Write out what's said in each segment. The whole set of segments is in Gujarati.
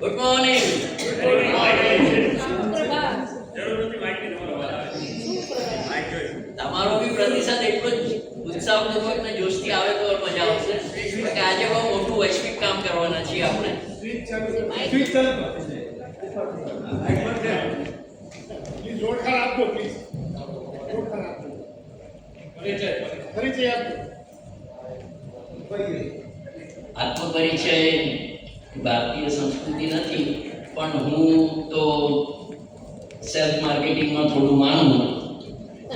Good morning. તમારો બી પ્રતિસાદ એટલો જ ઉત્સાહપૂર્વક ને જોશથી આવે તો મજા આવશે કે આજે બહુ મોટું વૈશ્વિક કામ કરવાના છીએ આપણે. આત્મપરિચય ભારતીય સંસ્કૃતિ નથી, પણ હું તો સેલ્ફ માર્કેટિંગમાં થોડું માનું.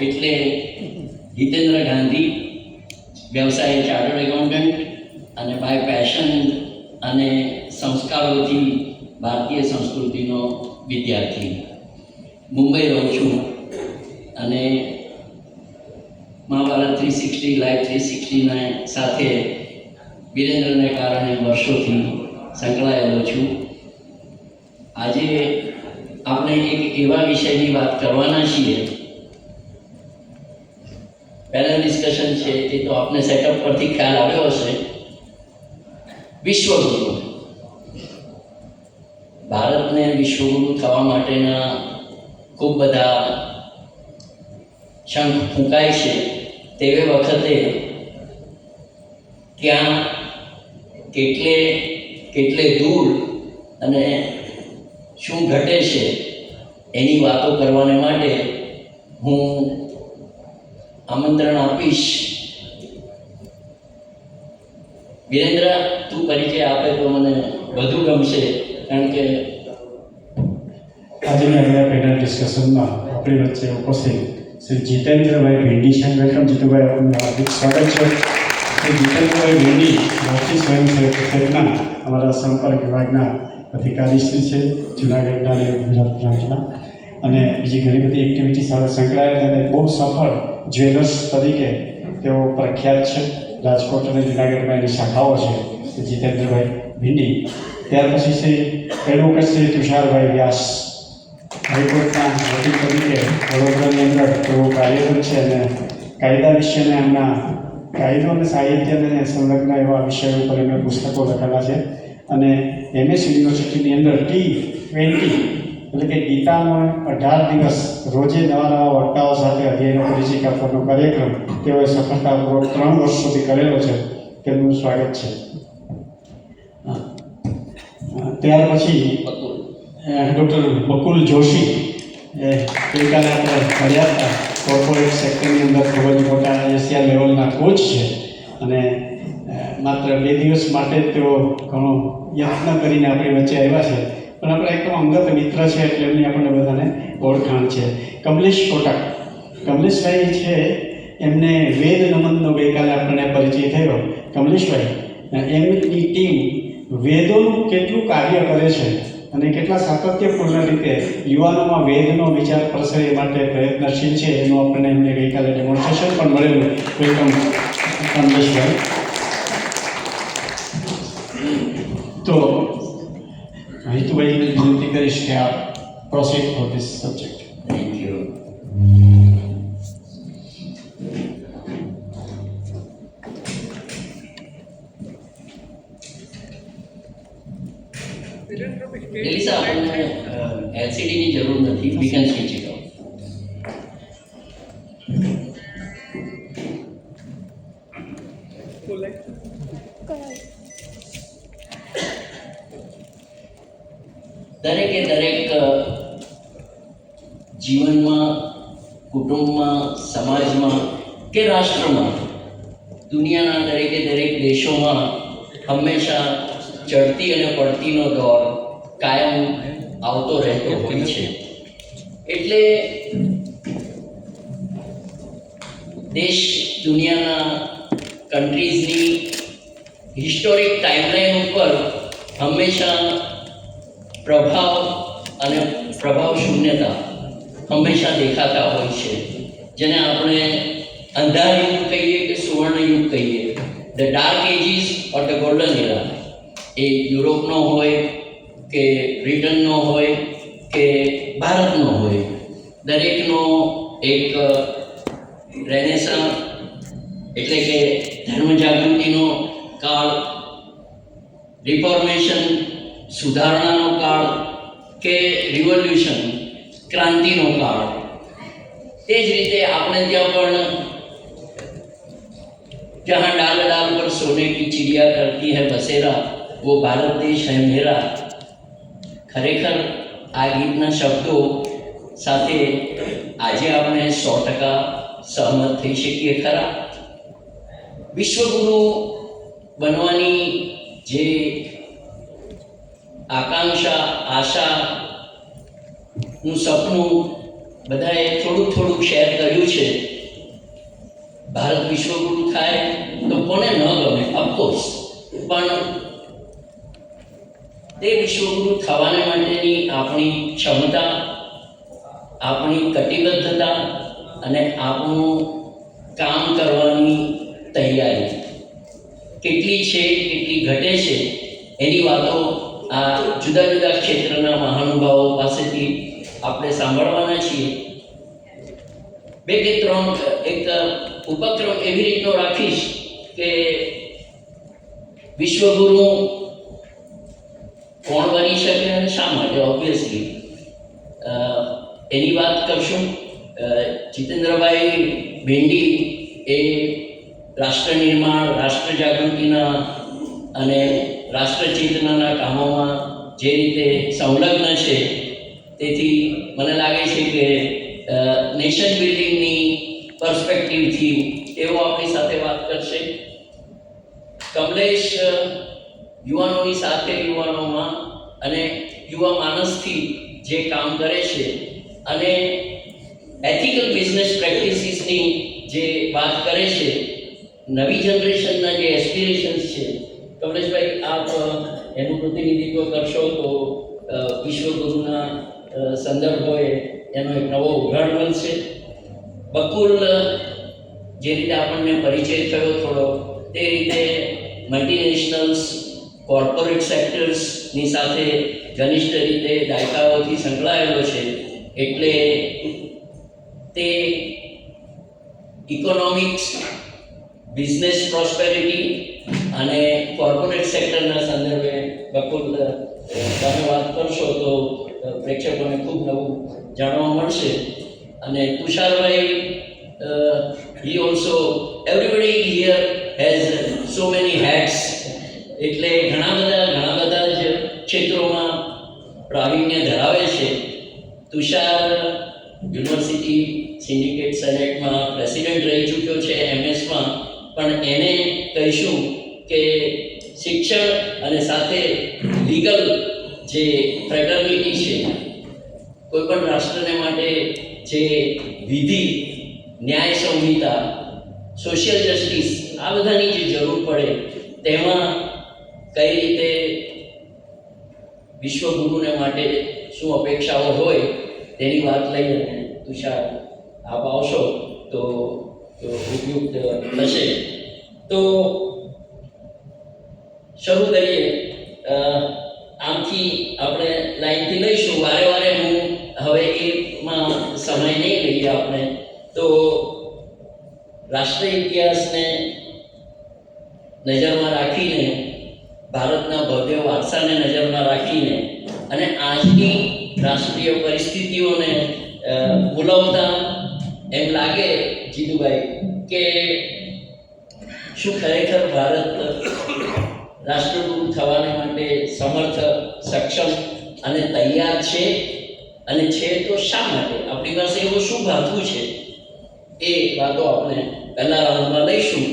એટલે હિતેન્દ્ર ગાંધી, વ્યવસાય ચાર્ટર્ડ એકાઉન્ટન્ટ અને બાય પેશન અને સંસ્કારોથી ભારતીય સંસ્કૃતિનો વિદ્યાર્થી. મુંબઈ રહું છું અને મહાભારત 360 લાઈવ 360 સાથે વિરેન્દ્રને કારણે વર્ષોથી સંકળાયેલો છું. આજે આપણે એક એવા વિષયની વાત કરવાના છીએ. પેનલ ડિસ્કશન છે એ તો આપને સેટઅપ પરથી ખ્યાલ આવ્યો હશે. વિશ્વગુરુ. ભારતને વિશ્વગુરુ થવા માટેના ખૂબ બધા શંખ ફૂંકાય છે. તે વખતે ક્યાં કેટલે દૂર અને શું ઘટે છે એની વાતો કરવાને માટે હું આમંત્રણ આપીશ. વિરેન્દ્ર, તું પરિચય આપે તો મને વધુ ગમશે, કારણ કે આજની અહીંયા પેનલ ડિસ્કશનમાં આપણી વચ્ચે ઉપસ્થિત શ્રી જીતેન્દ્રભાઈ ભીંડી છે. વેલકમ જીતુભાઈ, આપનું હાર્દિક સ્વાગત છે. શ્રી જીતેન્દ્રભાઈ ભીંડી રાષ્ટ્રીય સ્વયંસેવક સંઘના અમારા સંપર્ક વિભાગના અધિકારીશ્રી છે, જૂનાગઢના અને ગુજરાત બ્રાન્ચના, અને બીજી ઘણી બધી એક્ટિવિટી સાથે સંકળાયેલા અને બહુ સફળ જ્વેલર્સ તરીકે તેઓ પ્રખ્યાત છે. રાજકોટ અને જૂનાગઢમાં એની શાખાઓ છે. જીતેન્દ્રભાઈ ભીંડી. ત્યાર પછી શ્રી એડવોકેટ શ્રી તુષારભાઈ વ્યાસ, હાઈકોર્ટના વકીલ તરીકે વડોદરાની અંદર તેઓ કાર્યરત છે અને કાયદા વિશેના એમના કાયદો અને સાહિત્યને સંલગ્ન એવા વિષયો ઉપર એમણે પુસ્તકો લખેલા છે. અને MS યુનિવર્સિટીની અંદર T20 એટલે કે ગીતાનો 18 દિવસ રોજે નવા વક્તાઓ સાથે અધ્યયનો પરિચય આપવાનો કાર્યક્રમ તેઓએ સફળતાપૂર્વક 3 વર્ષ સુધી કરેલો છે. તેમનું સ્વાગત છે. ત્યાર પછી ડૉક્ટર બકુલ જોશી, ગઈકાલે આપણે મળ્યા હતા. કોર્પોરેટ સેક્ટરની અંદર ખૂબ જ મોટા એશિયા લેવલના કોચ છે અને માત્ર 2 દિવસ માટે તેઓ ઘણો યત્ન કરીને આપણી વચ્ચે આવ્યા છે. પણ આપણે એકદમ અંગત મિત્ર છે એટલે એમની આપણને બધાને ઓળખાણ છે. કમલેશ કોટક. કમલેશભાઈ છે, એમને વેદ નમનનો ગઈકાલે આપણને પરિચય થયો. કમલેશભાઈ, એમની ટીમ વેદોનું કેટલું કાર્ય કરે છે અને કેટલા સાતત્યપૂર્ણ રીતે યુવાનોમાં વેદનો વિચાર પ્રસરે એ માટે પ્રયત્નશીલ છે, એનું આપણને એમને ગઈકાલે ડેમોન્સ્ટ્રેશન પણ મળેલું. વેલકમ કમલેશભાઈ. તો હિતુભાઈને વિનંતી કરીશ કે આપ proceed for this subject. Thank you. Alisa, આપણને LCD ની જરૂર નથી. We can switch it of. દરેક જીવનમાં, કુટુંબમાં, સમાજમાં કે રાષ્ટ્રમાં, દુનિયાના દરેક દેશોમાં હંમેશા ચડતી અને પડતીનો દોર કાયમ આવતો રહેતો હોય છે. એટલે દેશ દુનિયાના કન્ટ્રીઝની હિસ્ટોરિક ટાઈમલાઈન ઉપર હંમેશા પ્રભાવ અને પ્રભાવ શૂન્યતા હંમેશા દેખાતા હોય છે, જેને આપણે અંધારયુગ કહીએ કે સુવર્ણયુગ કહીએ. The dark ages or the golden era. એ યુરોપનો હોય કે બ્રિટનનો હોય કે ભારતનો હોય, દરેકનો એક રેનેસાં એટલે કે ધર્મ જાગૃતિનો કાળ, રિફોર્મેશન સુધારણાનો કાળ કે રિવોલ્યુશન, ક્રાંતિનો કાળ. તે જ રીતે આપણે ત્યાં પણ જहाँ डाल डाल पर सोने की चिड़िया करती है बसेरा वो भारत देश है मेरा. ખરેખર આ ગીતના શબ્દો સાથે આજે આપણે 100% સહમત થઈ શકીએ ખરા. વિશ્વગુરુ બનવાની જે આકાંક્ષા, આશાનું સપનું બધાએ થોડું થોડું શેર કર્યું છે. ભારત વિશ્વગુરુ થાય તો કોને ન ગમે, ઓફકોર્સ. પણ તે વિશ્વગુરુ થવાને માટેની આપણી ક્ષમતા, આપણી કટિબદ્ધતા અને આપણું કામ કરવાની તૈયારી કેટલી છે, કેટલી ઘટે છે, એની વાતો આ જુદા જુદા ક્ષેત્રના મહાનુભાવો પાસેથી આપણે સાંભળવાના છીએ. 2 કે 3 એક ઉપક્રમ એવી રીતનો રાખીશ કે વિશ્વગુરુ કોણ બની શકે અને શા માટે. ઓબ્વિયસલી એની વાત કરશું. જીતેન્દ્રભાઈ ભેંડી એ રાષ્ટ્ર નિર્માણ, રાષ્ટ્ર જાગૃતિના અને રાષ્ટ્ર ચેતનાના કામોમાં જે રીતે સંલગ્ન છે, તેથી મને લાગે છે કે નેશન બિલ્ડિંગની પર્સપેક્ટિવથી તેઓ આપણી સાથે વાત કરશે. કમલેશ યુવાનોની સાથે, યુવાનોમાં અને યુવા માનસથી જે કામ કરે છે અને એથિકલ બિઝનેસ પ્રેક્ટિસીસની જે વાત કરે છે, નવી જનરેશનના જે એસ્પિરેશન્સ છે. કમલેશભાઈ, આપ એનું પ્રતિનિધિત્વ કરશો તો વિશ્વગુરુના સંદર્ભોએ એનો એક નવો ઉઘાડ મળશે. બકુલ, જે રીતે આપણને પરિચય થયો થોડો, તે રીતે મલ્ટીનેશનલ્સ, કોર્પોરેટ સેક્ટર્સની સાથે ઘનિષ્ઠ રીતે દાયકાઓથી સંકળાયેલો છે. એટલે તે ઇકોનોમિક્સ, બિઝનેસ પ્રોસ્પેરિટી અને કોર્પોરેટ સેક્ટરના સંદર્ભે બકુલ તમે વાત કરશો તો પ્રેક્ષકોને ખૂબ નવું જાણવા મળશે. અને Tusharbhai, he also, everybody here has so many hats. એટલે ઘણા બધા જ ક્ષેત્રોમાં પ્રાવીણ્ય ધરાવે છે. તુષાર યુનિવર્સિટી સિન્ડિકેટ સેનેટમાં પ્રેસિડેન્ટ રહી ચૂક્યો છે, એમએસમાં. પણ એને કહીશું કે શિક્ષણ અને સાથે લીગલ જે ફ્રેટર્નિટી છે, કોઈ પણ રાષ્ટ્રને માટે જે વિધિ, ન્યાય સંહિતા, સોશિયલ જસ્ટિસ, આ બધાની જે જરૂર પડે તેમાં કઈ રીતે વિશ્વગુરુને માટે શું અપેક્ષાઓ હોય તેની વાત લઈને તુષાર આપ આવશો તો ઉપયુક્ત થશે. તો શરૂ કરીએ. આમથી આપણે લાઈનથી લઈશું. વારે વારે હું હવે એમાં સમય નહીં લઈએ આપણે. તો રાષ્ટ્રીય ઇતિહાસને નજરમાં રાખીને, ભારતના ભવ્ય વારસાને નજરમાં રાખીને અને આજની રાષ્ટ્રીય પરિસ્થિતિઓને બોલાવતા એમ લાગે જીતુભાઈ કે શું ખરેખર ભારત રાષ્ટ્રગુરુ થવાને માટે સમર્થ, સક્ષમ અને તૈયાર છે? અને છે તો શા માટે? આપણી પાસે એવું શું ભાથું છે? એ વાતો આપણે પહેલા રાઉન્ડમાં લઈશું.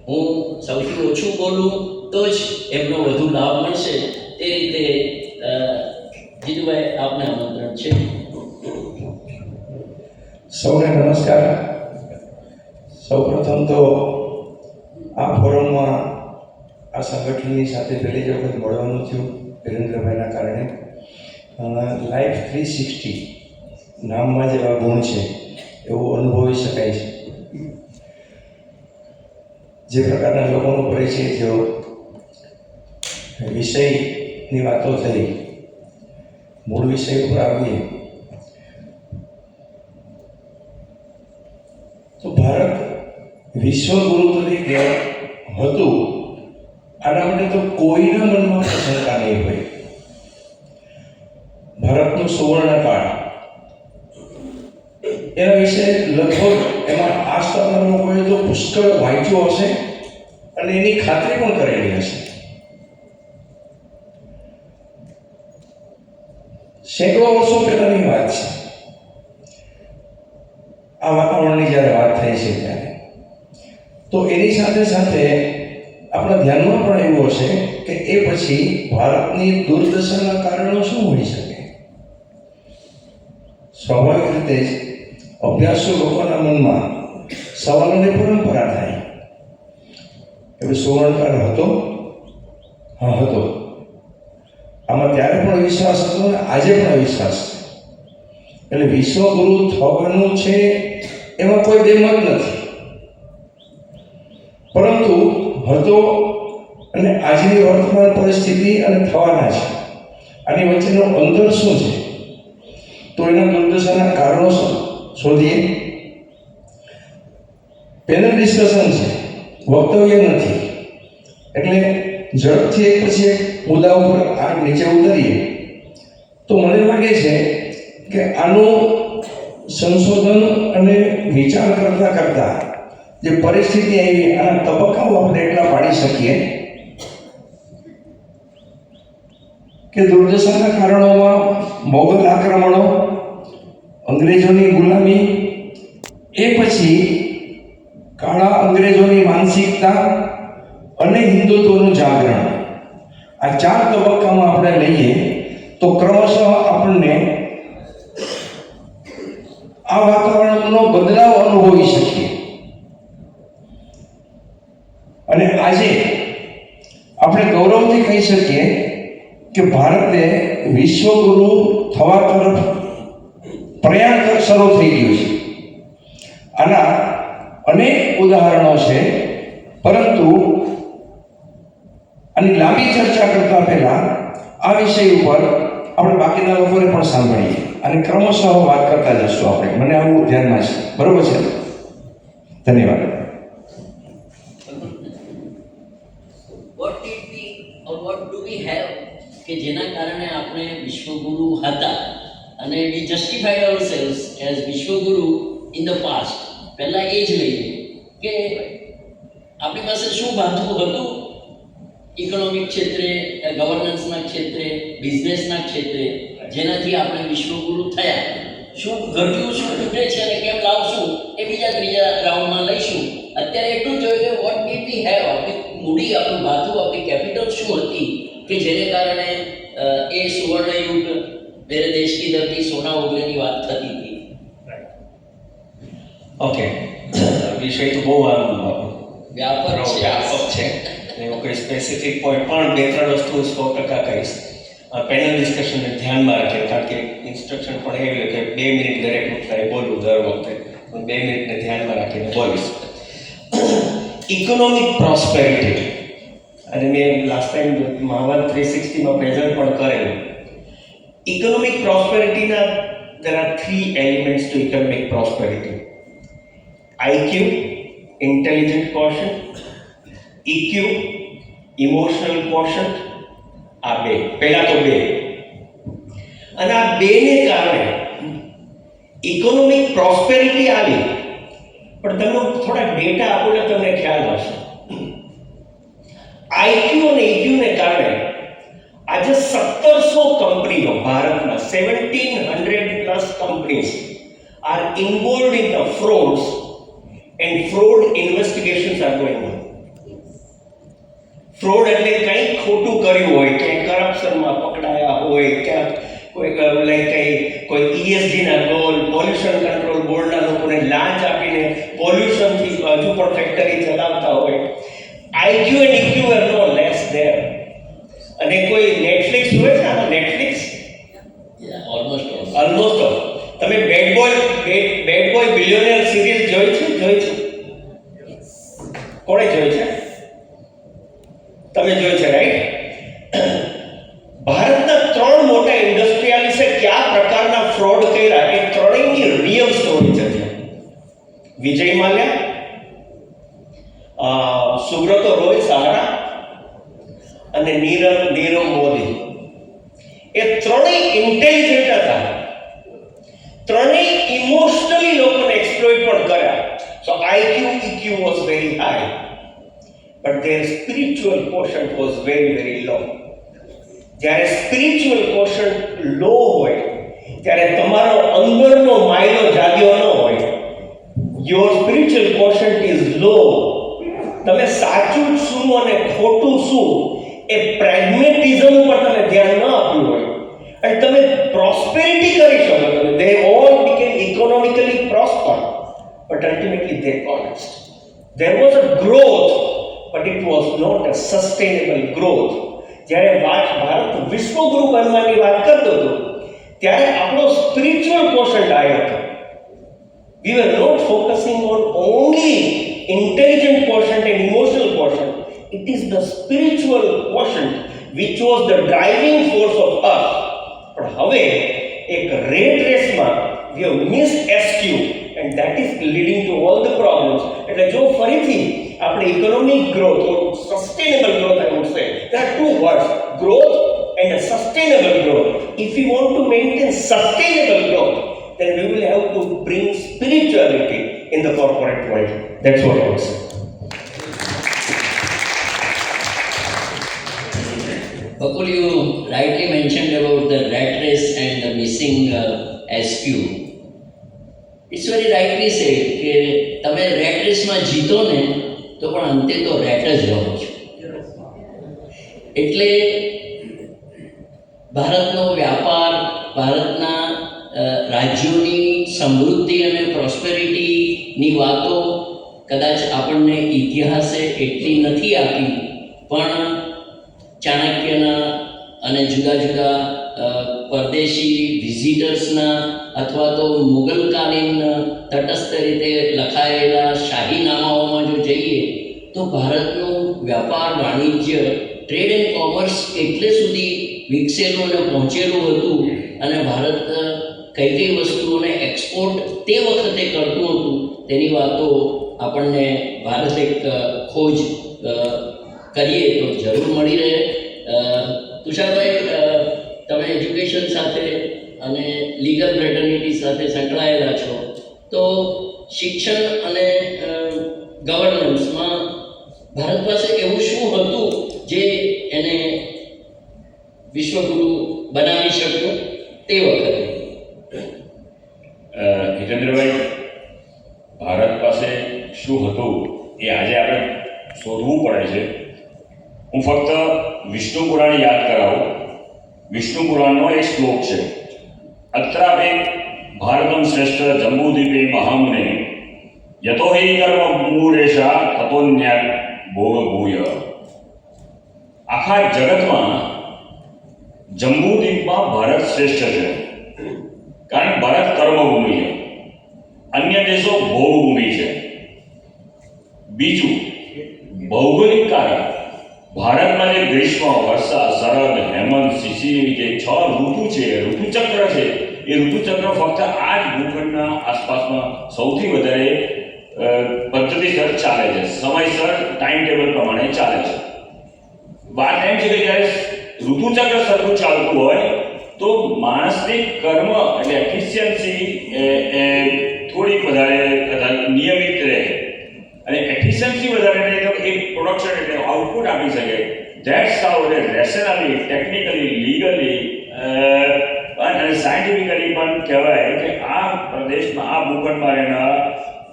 હું સૌથી ઓછું બોલું તો જ એમનો વધુ લાભ મળશે. તે રીતે જીતુભાઈ, આપને આમંત્રણ છે. સૌને નમસ્કાર. સૌપ્રથમ તો આ ફોરમમાં આ સંગઠનની સાથે પહેલી જ વખત મળવાનું થયું વિરેન્દ્રભાઈના કારણે. લાઈફ 360 નામમાં જ એવા ગુણ છે એવું અનુભવી શકાય છે. જે પ્રકારના લોકોનો પરિચય થયો, વિષયની વાતો થઈ, મૂળ વિષય ઉપર આવીએ તો ભારત વિશ્વગુરુ તરીકે હતું આના માટે તો કોઈના મનમાં શંકા નહીં હોય. ભારતનું સુવર્ણકાળ એના વિશે લગભગ એમાં આસપાસના લોકોએ તો પુષ્કળ વાંચ્યું હશે અને એની ખાતરી પણ કરેલી હશે. સેંકડો વર્ષો પહેલાની વાત છે આ વાતાવરણની જ્યારે વાત થઈ છે ત્યારે. તો એની સાથે સાથે આપણા ધ્યાનમાં પણ એવું હશે કે એ પછી ભારતની દુર્દશાના કારણો શું હોઈ શકે. સ્વાભાવિક રીતે જ અભ્યાસુ લોકોના મનમાં સવાલોની પરંપરા થાય. હવે સુવર્ણકાળ હતો? હા હતો. આમાં ત્યારે પણ વિશ્વાસ હતો ને આજે પણ વિશ્વાસ છે. એટલે વિશ્વગુરુ થવાનું છે એમાં કોઈ બેમત નથી. પરંતુ હતો અને આજની વર્તમાન પરિસ્થિતિ અને થવાના છે આની વચ્ચેનો અંતર શું છે? તો એના દુર્દશાના કારણો શોધીએ. પેનલ ડિસ્કશન છે, વક્તવ્ય નથી. એટલે ઝડપથી એક પછી એક મુદ્દા ઉપર આ નીચે ઉતરીએ તો મને લાગે છે કે આનું સંશોધન અને વિચાર કરતા કરતા જે પરિસ્થિતિ આવી આના તબક્કાઓ આપણે એટલા પાડી શકીએ કે દુર્દશાના કારણોમાં મોગલ આક્રમણો, અંગ્રેજોની ગુલામી, એ પછી કાળા અંગ્રેજોની માનસિકતા અને હિન્દુત્વનું જાગરણ, આ 4 તબક્કામાં આપણે લઈએ તો ક્રમશઃ આપણને આ વાતાવરણનો બદલાવ અનુભવી શકીએ. અને આજે આપણે ગૌરવથી કહી શકીએ કે ભારતે વિશ્વગુરુ થવા તરફ પ્રયાણ શરૂ થઈ ગયું છે. આના અનેક ઉદાહરણો છે, પરંતુ આની લાંબી ચર્ચા કરતા પહેલા આ વિષય ઉપર આપણે બાકીના લોકોને પણ સાંભળીએ અને ક્રમશઃ વાત કરતા જશું આપણે. મને આવું ધ્યાનમાં છે. બરોબર છે? ધન્યવાદ. What do we have કે જેના કારણે આપણે વિશ્વગુરુ હતા અને we justified ourselves as Vishwaguru in the past. પહેલા એ જ લઈએ કે આપણી પાસે શું ભાથું હતું ઇકોનોમિક ક્ષેત્રે, ગવર્નન્સના ક્ષેત્રે, બિઝનેસના ક્ષેત્રે, જેનાથી આપણે વિશ્વગુરુ થયા. શું ઘટ્યું, શું તૂટે છે અને કેમ લાવશું એ ત્રીજા રાઉન્ડમાં લઈશું. અત્યારે એટલું જોયું કે વોટ ડીડ વી હેવ, આપણી મૂડી, આપણું ભાથું, આપણી કેપિટલ શું હતી કે જેને કારણે એ સુવર્ણયુગ મેરે દેશ કી ધરતી સોના ઉગલેની વાત થતી હતી. ઓકે, વિષય તો બહુ વ્યાપક છે. એવો કોઈ સ્પેસિફિક પોઈન્ટ પણ 2-3 વસ્તુ 100% કહીશ. પેનલ ડિસ્કશનને ધ્યાનમાં રાખીએ, કારણ કે ઇન્સ્ટ્રક્શન પણ એવી કે 2 મિનિટ દરેક વખતે બોલવું દર વખતે, પણ 2 મિનિટને ધ્યાનમાં રાખીને બોલીશ. ઇકોનોમિક પ્રોસ્પેરિટી, અને મેં લાસ્ટ ટાઈમ મહાવત 360માં પ્રેઝન્ટ પણ કરેલું. ઇકોનોમિક પ્રોસ્પેરિટીના there are 3 elements to economic prosperity: IQ, intelligent quotient, EQ, emotional quotient. આ બે, પહેલા તો 2, અને આ 2ને કારણે ઇકોનોમિક પ્રોસ્પેરિટી આવી. પણ તમને થોડા ડેટા આપો એટલે તમને ખ્યાલ આવશે. આઈક્યુ અને ઇક્યુને કારણે આજે 1700 કંપનીઓ ભારતમાં 1700 plus companies R involved in the frauds and fraud investigations are going on. Fraud એટલે કંઈક ખોટું કર્યું હોય, ક્યાંય કરપ્શનમાં પકડાયા હોય, ક્યાંક કોઈ ESGના ગોલ, પોલ્યુશન કંટ્રોલ બોર્ડના લોકોને લાંચ આપીને પોલ્યુશનથી હજુ પણ ફેક્ટરી ચલાવતા હોય. IQ and EQ are no less there. અને કોઈ નેટફ્લિક્સ હોય છે ને, નેટફ્લિક્સ ઓલમોસ્ટ તમે બેડ બોય બિલિયનિયર સિરીઝ જોઈ છે? કોણે જોઈ છે? તમે જોઈ છે, રાઈટ? ભારતના 3 મોટા ઇન્ડસ્ટ્રીયાલિસ્ટે કયા પ્રકારના ફ્રોડ કર્યા એ ત્રણેયની રિયલ સ્ટોરી છે. વિજય માલ્યા, સુબ્રતો રોય સહારા અને નીરવ મોદી. એ ત્રણેય ઇન્ટેલિજન્ટ હતા, ત્રણેય ઇમોશનલી લોકોને એક્સપ્લોઇટ પણ કર્યા. સો IQ was very high, but their spiritual quotient was very, very low. જ્યારે સ્પિરિચ્યુઅલ quotient લો હોય, ત્યારે તમારો અંદરનો માયલો જાગ્યો ન હોય, યોર સ્પિરિચ્યુઅલ quotient ઇઝ લો. તમે સાચું શું અને ખોટું શું એ પ્રેગ્મેટિઝમ ઉપર તમે ધ્યાન ન આપ્યું હોય અને તમે પ્રોસ્પેરિટી કરી શકો, તમે they all became economically prosper, but ultimately they collapsed. There was a growth, but it was not a sustainable growth. જ્યારે ભારત વિશ્વગુરુ બનવાની વાત કરતો હતો ત્યારે આપણો સ્પિરિચ્યુઅલ quotient આવ્યો હતો. We were not focusing on only intelligent quotient and emotional quotient. It is the spiritual quotient which was the driving force of us. પણ હવે એક રેટ રેસમાં we have missed SQ and that is leading to all the problems. એટલે જો ફરીથી આપણે economic growth or sustainable growth, I would say there are two words, growth and a sustainable growth. If we want to maintain sustainable growth, then we will have to bring spirituality in the corporate world. That's what I would say. Bakul, you rightly mentioned about the rat race and the missing SQ. It's very rightly said કે તમે રેટ રેસમાં જીતો ને તો પણ અંતે તો રેટ જ રહો છો. એટલે ભારતનો વ્યાપાર, ભારતના રાજ્યોની સમૃદ્ધિ અને પ્રોસ્પેરિટીની વાતો કદાચ આપણને ઇતિહાસે એટલી નથી આપી, પણ ચાણક્યના અને જુદા જુદા પરદેશી વિઝિટર્સના અથવા તો મુગલકાલીન તટસ્થ રીતે લખાયેલા શાહીનામાઓમાં જો જઈએ તો ભારતનું વ્યાપાર, વાણિજ્ય, ટ્રેડ એન્ડ કોમર્સ એટલે સુધી વિકસેલું અને પહોંચેલું હતું અને ભારત કઈ કઈ વસ્તુઓને એક્સપોર્ટ તે વખતે કરતું હતું તેની વાતો આપણને ભારત એક ખોજ કરીએ તો જરૂર મળી રહે. તુષારભાઈ, તમે એજ્યુકેશન સાથે અને લીગલ ફ્રેટર્નિટી સાથે સંકળાયેલા છો, તો શિક્ષણ અને ગવર્નન્સમાં ભારત પાસે એવું શું હતું જે એને વિશ્વગુરુ બનાવી શક્યું તે વખતે? હિતેન્દ્રભાઈ, ભારત પાસે શું હતું એ આજે આપણે શોધવું પડે છે. હું ફક્ત વિષ્ણુ પુરાણ યાદ કરાવું. વિષ્ણુ પુરાણનો એક શ્લોક છે, અત્રાપે ભારતમ શ્રેષ્ઠ જંબૂદ્વીપે મહામુને યતો હિ કર્મ મૂરેશા તતોન્યા ભોગ ભૂય. આખા જગતમાં જંબૂદ્વીપમાં ભારત શ્રેષ્ઠ છે, કારણ ભારત કર્મભૂમિ છે, અન્ય દેશો ભોગભૂમિ છે. બીજું ભૌગોલિક કારણ, ભારતમાં જે ગ્રીષ્મ, વર્ષા, શરદ, હેમંત, શિશિર જે 6 ઋતુ છે, ઋતુચક્ર છે, એ ઋતુચક્ર ફક્ત આ જ ભૂખંડના આસપાસમાં સૌથી વધારે પદ્ધતિસર ચાલે છે, સમયસર ટાઈમ ટેબલ પ્રમાણે ચાલે છે. વાત એમ છે કે જ્યારે ઋતુચક્ર સરખું ચાલતું હોય તો માણસની કર્મ એટલે એફિશિયન્સી થોડીક વધારે નિયમિત રહે અને એફિશિયન્સી વધારે રહે તો એ પ્રોડક્શન એટલે આઉટપુટ આપી શકે. ધેટ્સ હાઉ રેશનલી, ટેકનિકલી, લીગલી અને સાયન્ટિફિકલી પણ કહેવાય કે આ પ્રદેશમાં, આ ભૂખંડમાં રહેનાર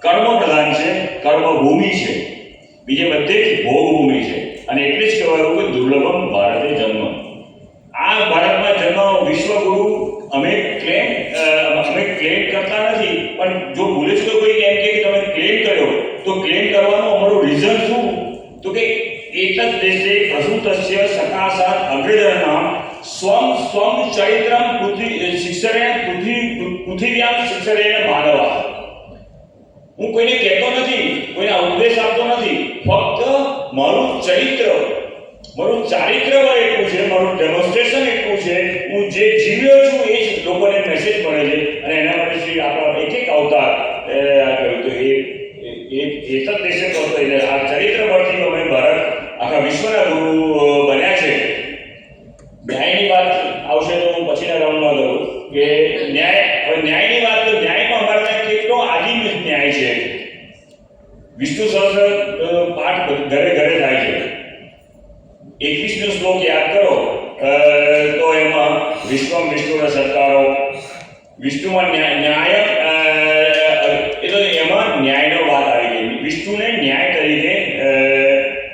કર્મ પ્રધાન છે, કર્મભૂમિ છે, બીજે બધે જ ભોગભૂમિ છે. અને એટલે જ કહેવાયું કે દુર્લભમ ભારતે જન્મ. આ ભારતમાં જન્મ વિશ્વગુરુ અમે ક્લેમ કરતા નથી, પણ જો ભૂલે છે તો કોઈ એમ કે તમે ક્લેમ કર્યો તો ક્લેમ કરવાનું અમારું રીઝન શું? તો કે એતદ દેશે પ્રસૂતસ્ય સકાશાત અગ્રજનામ સ્વમ ચરિત્રમ પૃથ્વીયામ શિક્ષરેણ માનવા. હું કોઈને કહેતો નથી, કોઈને ઉપદેશ આપતો નથી, ફક્ત મારું ચરિત્ર, મારું ચારિત્ર એટલું છે, મારું ડેમોન્સ્ટ્રેશન એટલું છે, હું જે જીવ્યો છું એ જ લોકોને મેસેજ મળે છે. અને એના માટે શ્રી આપણા એક એક અવતાર કહ્યું તો એ તદ દેશે કહો તો આ ચરિત્ર પરથી અમે ભારત આખા વિશ્વના ગુરુ બન્યા છે. ન્યાયની વાત આવશે તો વિષ્ણુ સહસ્ત્ર પાઠ ઘરે ઘરે થાય છે. 21નો શ્લોક યાદ કરો તો એમાં વિશ્વમ વિષ્ણુને સત્કારો, વિષ્ણુમાં ન્યાય એટલે એમાં ન્યાયનો વાત આવી ગઈ. વિષ્ણુને ન્યાય તરીકે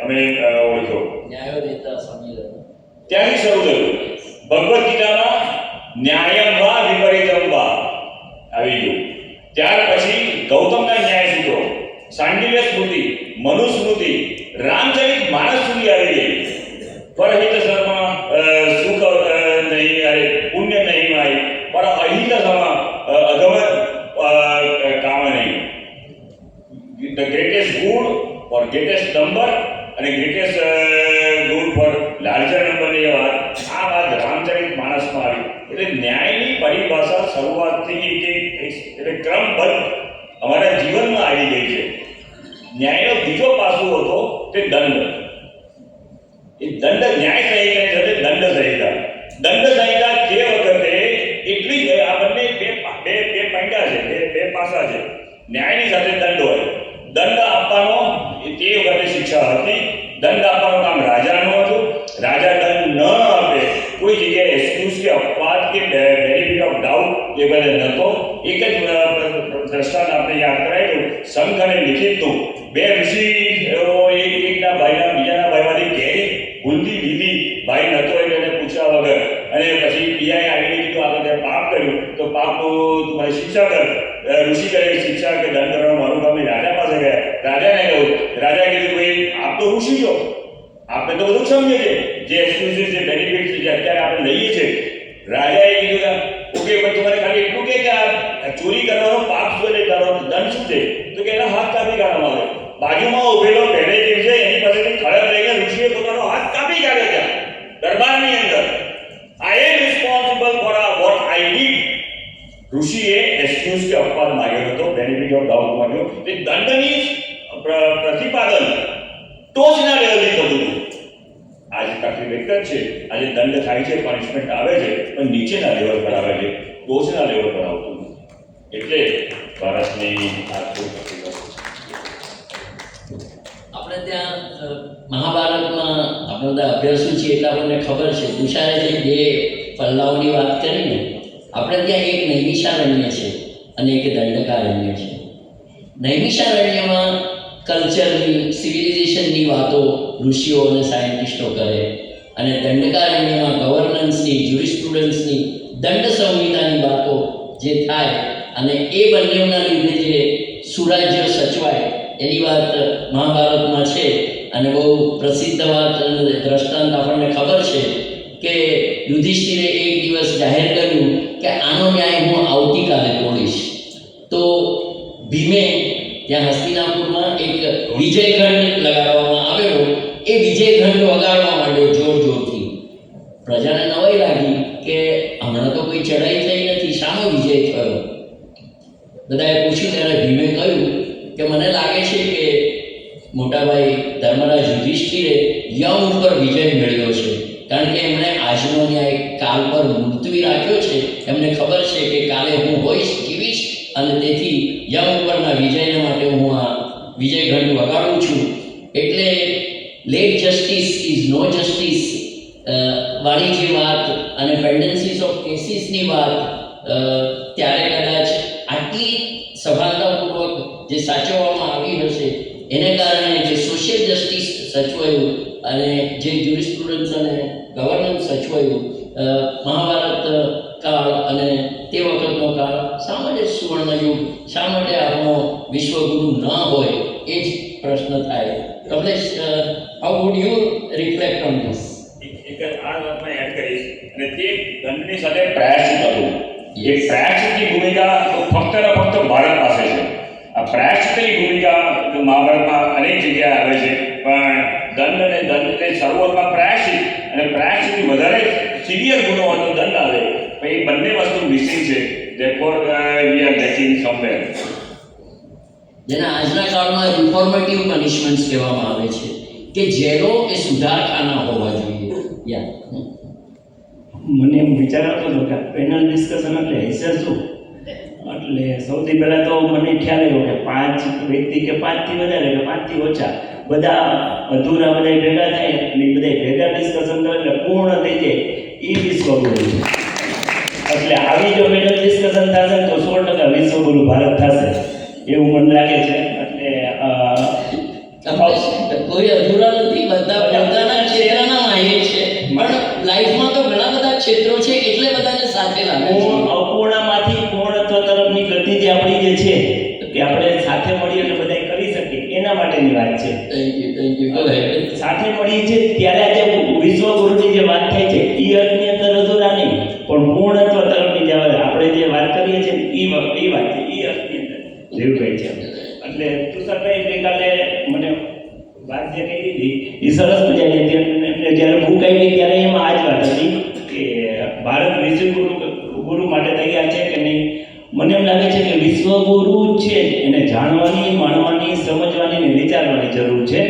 અમે ઓળખ્યો. ન્યાયો દેતા સમીર ત્યાંથી શરૂ થયું. ભગવદ્ ગીતામાં ન્યાયમ વા વિપરીતમ વા આવી ગયું. ત્યાર પછી ગૌતમના ન્યાય સૂત્રો, સાંડિલ્ય સ્મૃતિ, મનુસ્મૃતિ, રામચરિત માનસ સુધી આવી ગઈ. પરહિત સર્વ સુખ નહીં અરે પુણ્ય નહીં માય પર અહિત સમ અધમ કામ નહીં. The greatest good for greatest number અને ગ્રેટેસ્ટ ગુડ ફોર લાર્જર નંબરની વાત, આ વાત રામચરિત માનસમાં આવી. એટલે ન્યાયની પરિભાષા શરૂઆતથી એટલે ક્રમબદ્ધ અમારા જીવનમાં આવી ગઈ છે. ન્યાયનો બીજો પાસું હતો તે દંડ. એ દંડ ન્યાય સંહિતાની સાથે દંડ સંહિતા. દંડ સંહિતા જે વખતે એટલી જ આ બંને બે પાંડા છે, બે પાસા છે. ન્યાયની સાથે દંડ હોય. દંડ આપવાનો તે વખતે શિક્ષા હતી. દંડ આપવાનું કામ રાજાનું હતું. રાજા દંડ ન આપે, કોઈ જગ્યાએ એક્સક્યુઝ કે અપવાદ કે બેનિફિટ ઓફ ડાઉટ એ બધે નહોતો. એક જ દ્રષ્ટાંત આપણે યાદ કરાયું. સંઘ અને લિખિતનું બે ઋષિ એકના ભાઈના બીજાના ભાઈમાંથી ઘેરી ભૂલથી લીધી, ભાઈ નહોતો એટલે એને પૂછ્યા વગર, અને પછી પીઆઈ આવીને કીધું આગળ તે પાપ કર્યું તો પાપનું તમારી શિક્ષા કર. ઋષિ કરે શિક્ષા કે દંડ કરવાનું મારું કામ નહીં. રાજા પાસે ગયા, રાજાને કહ્યું. રાજા કીધું ભાઈ આપ તો ઋષિ છો, આપણે તો બધું સમજે છે, જે એક્સક્યુઝિસ છે બેનિફિટ છે જે અત્યારે આપણે લઈએ છીએ. રાજાએ કીધું ઓકે પણ તમારે ખાલી એટલું કે આ ચોરી કરવાનો પાપ શું એટલે કરવાનો દંડ શું છે? તો કે એના હાથ કાપી કાઢવામાં આવે. બાજુમાં ઉભેલો પહેલે જે છે એની પાસેથી ખડક લઈને ઋષિએ પોતાનો હાથ કાપી કાઢ્યો ત્યાં દરબારની અંદર. I am responsible for what I did. ઋષિએ એક્સક્યુઝ કે અપવાદ માંગ્યો હતો, બેનિફિટ ઓફ ડાઉટ માંગ્યો. તે દંડની પ્રતિપાદન ટોચના લેવલથી થતું હતું. આજે તકલીફ એક જ છે, આજે દંડ થાય છે, પનિશમેન્ટ આવે છે, પણ નીચેના લેવલ પર આવે છે, ટોચના લેવલ પર આવતું નથી. એટલે ભારતની આપણે ત્યાં મહાભારતમાં આપણે બધા અભ્યાસુ છીએ એટલે આપણને ખબર છે. તુષારે જે બે પલ્લાઓની વાત કરી ને, આપણે ત્યાં એક નૈમિષારણ્ય છે અને એક દંડકારણ્ય છે. નૈમિષારણ્યમાં કલ્ચરની, સિવિલાઇઝેશનની વાતો ઋષિઓ અને સાયન્ટિસ્ટો કરે, અને દંડકારણ્યમાં ગવર્નન્સની, જ્યુરિસ્પ્રુડન્સની, દંડ સંહિતાની વાતો જે થાય, અને એ બંનેના લીધે જે સુરાજ્ય સચવાય એની વાત મહાભારતમાં છે. અને બહુ પ્રસિદ્ધ વાત અને દ્રષ્ટાંત આપણને ખબર છે કે યુધિષ્ઠિરે એક દિવસ જાહેર કર્યું કે આનો ન્યાય હું આવતીકાલે તોડીશ. તો ભીમે ત્યાં હસ્તિનાપુરમાં એક વિજયઘંટ લગાડવામાં આવેલો, એ વિજયઘંટ વગાડવા માંડ્યો જોર જોરથી. પ્રજાને નવાઈ લાગી કે હમણાં તો કોઈ ચડાઈ થઈ નથી, શાનો વિજય થયો? બધાએ પૂછ્યું ત્યારે ભીમે કહ્યું કે મને લાગે છે કે મોટાભાઈ ધર્મરાજ યુધિષ્ઠિરે યમ ઉપર વિજય મેળવ્યો છે, કારણ કે એમણે આજનો ન્યાય કાલ પર મુલતવી રાખ્યો છે. એમને ખબર છે કે કાલે હું હોઈશ, જીવીશ, અને તેથી યમ ઉપરના વિજયને માટે હું આ વિજયઘંટ વગાડું છું. એટલે late justice is no justice વાળી જે વાત અને પેન્ડન્સીસ ઓફ કેસીસની વાત ત્યારે કદાચ આટલી સભાનતાપૂર્વક જે સાચવવામાં આવી હશે એને કારણે જે સોશિયલ જસ્ટિસ સચવાયું અને જે જ્યુરિસ્પ્રુડન્સ અને ગવર્નન્સ સચવાયું, મહાભારત કાળ અને તે વખતનો કાળ શા માટે સુવર્ણયુગ, શા માટે આપણો વિશ્વગુરુ ન હોય, એ જ પ્રશ્ન થાય. Kamlesh, how would you reflect on this? એક આ વાતમાં એડ કરીશ, અને તે દંડની સાથે પ્રાયશ્ચિત હતું. એ પ્રાયશ્ચિતની ભૂમિકા ફક્ત ને ફક્ત ભારત પાસે છે. આ પ્રાયશ્ચિતની ભૂમિકા મહાભારતમાં અનેક જગ્યાએ આવે છે, પણ દંડ અને દંડને શરૂઆતમાં પ્રાયશ્ચિત અને પ્રાયશ્ચિતથી વધારે સિવિયર ગુનો હોય તો દંડ આવે. પણ એ બંને વસ્તુ મિસિંગ છે. Therefore we are lacking somewhere. જેના આજના કાળમાં રિફોર્મેટિવ પનિશમેન્ટ્સ કહેવામાં આવે છે, કે જેલો એ સુધારખાના હોવા જોઈએ. મને એમ વિચાર આવતો હતો કે પેનલ ડિસ્કશન એટલે હેસે શું? એટલે સૌથી પહેલાં તો મને ખ્યાલ આવ્યો કે 5 વ્યક્તિ કે 5 થી વધારે કે 5 થી ઓછા બધા અધૂરા બધા ભેગા થાય એટલે બધા ભેગા ડિસ્કશન કરે એટલે પૂર્ણ થઈ જાય એ વિશ્વગુરુ છે. એટલે આવી જો પેનલ ડિસ્કશન થશે તો 100% વિશ્વગુરુ ભારત થશે એવું મને લાગે છે. એટલે કોઈ અધૂરા નથી, બધા પોતાના ક્ષેત્રના માહિર છે, પણ લાઈફમાં તો ઘણા બધા ક્ષેત્રો છે એટલે બધાને સાથે લાગે છે. અપૂર્ણમાંથી પૂર્ણત્વ તરફની ગતિ જે આપણી જે છે કે આપણે સાથે મળી અને બધા કરી શકીએ એના માટેની વાત છે. Thank you. સાથે મળી છે ત્યારે આજે વિશ્વગુરુની જે વાત થાય છે એ અર્થની અંદર અધૂરા નહીં પણ પૂર્ણત્વ તરફની જે આપણે જે વાત કરીએ છીએ એ વાત છે એ અર્થની અંદર દેવભાઈ છે. એટલે તુષારભાઈ ગઈકાલે મને વાત જે કહી દીધી એ સરસ મજાની હતી. એમને જ્યારે બુક આવી ત્યારે એમાં આ જ વાત હતી કે ભારત વિશ્વગુરુ માટે તૈયાર છે કે નહીં. મને એમ લાગે છે કે વિશ્વગુરુ છે એને જાણવાની, માણવાની, સમજવાની ને વિચારવાની જરૂર છે.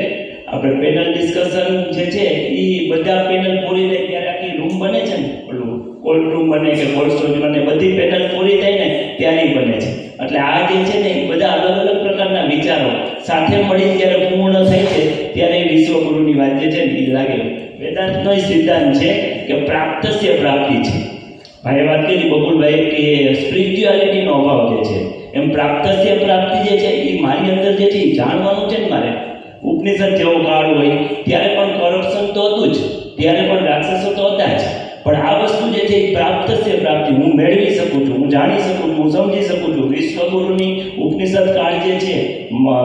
આપણે પેનલ ડિસ્કશન જે છે એ બધા પેનલ પૂરી થાય ત્યારે આખી રૂમ બને છે ને, ઓલું કોલ્ડ રૂમ બને કે કોલ્ડ સ્ટોરેજ બને, બધી પેનલ પૂરી થાય ને ત્યારે બને છે. એટલે આ જે છે ને એ બધા અલગ અલગ પ્રકારના વિચારો સાથે મળી જ્યારે પૂર્ણ થાય છે ત્યારે વિશ્વગુરુની વાત જે છે ને એ લાગે. વેદાંતનો સિદ્ધાંત છે કે પ્રાપ્તસ્ય પ્રાપ્તિ છે. ભાઈએ વાત કરી બકુલભાઈ કે સ્પિરિચ્યુઆલિટીનો અભાવ જે છે એમ પ્રાપ્તસ્ય પ્રાપ્તિ જે છે એ મારી અંદર જે છે એ જાણવાનું છે ને મારે. ઉપનિષદ જેવો કાળ હોય ત્યારે પણ કરપ્શન તો હતું જ, ત્યારે પણ રાક્ષસો તો હતા જ, પણ આ વસ્તુ જે છે એ પ્રાપ્તસ્ય પ્રાપ્તિ હું મેળવી શકું છું, હું જાણી શકું છું, હું સમજી શકું છું. વિશ્વગુરુની ઉપનિષદ કાળ જે છે,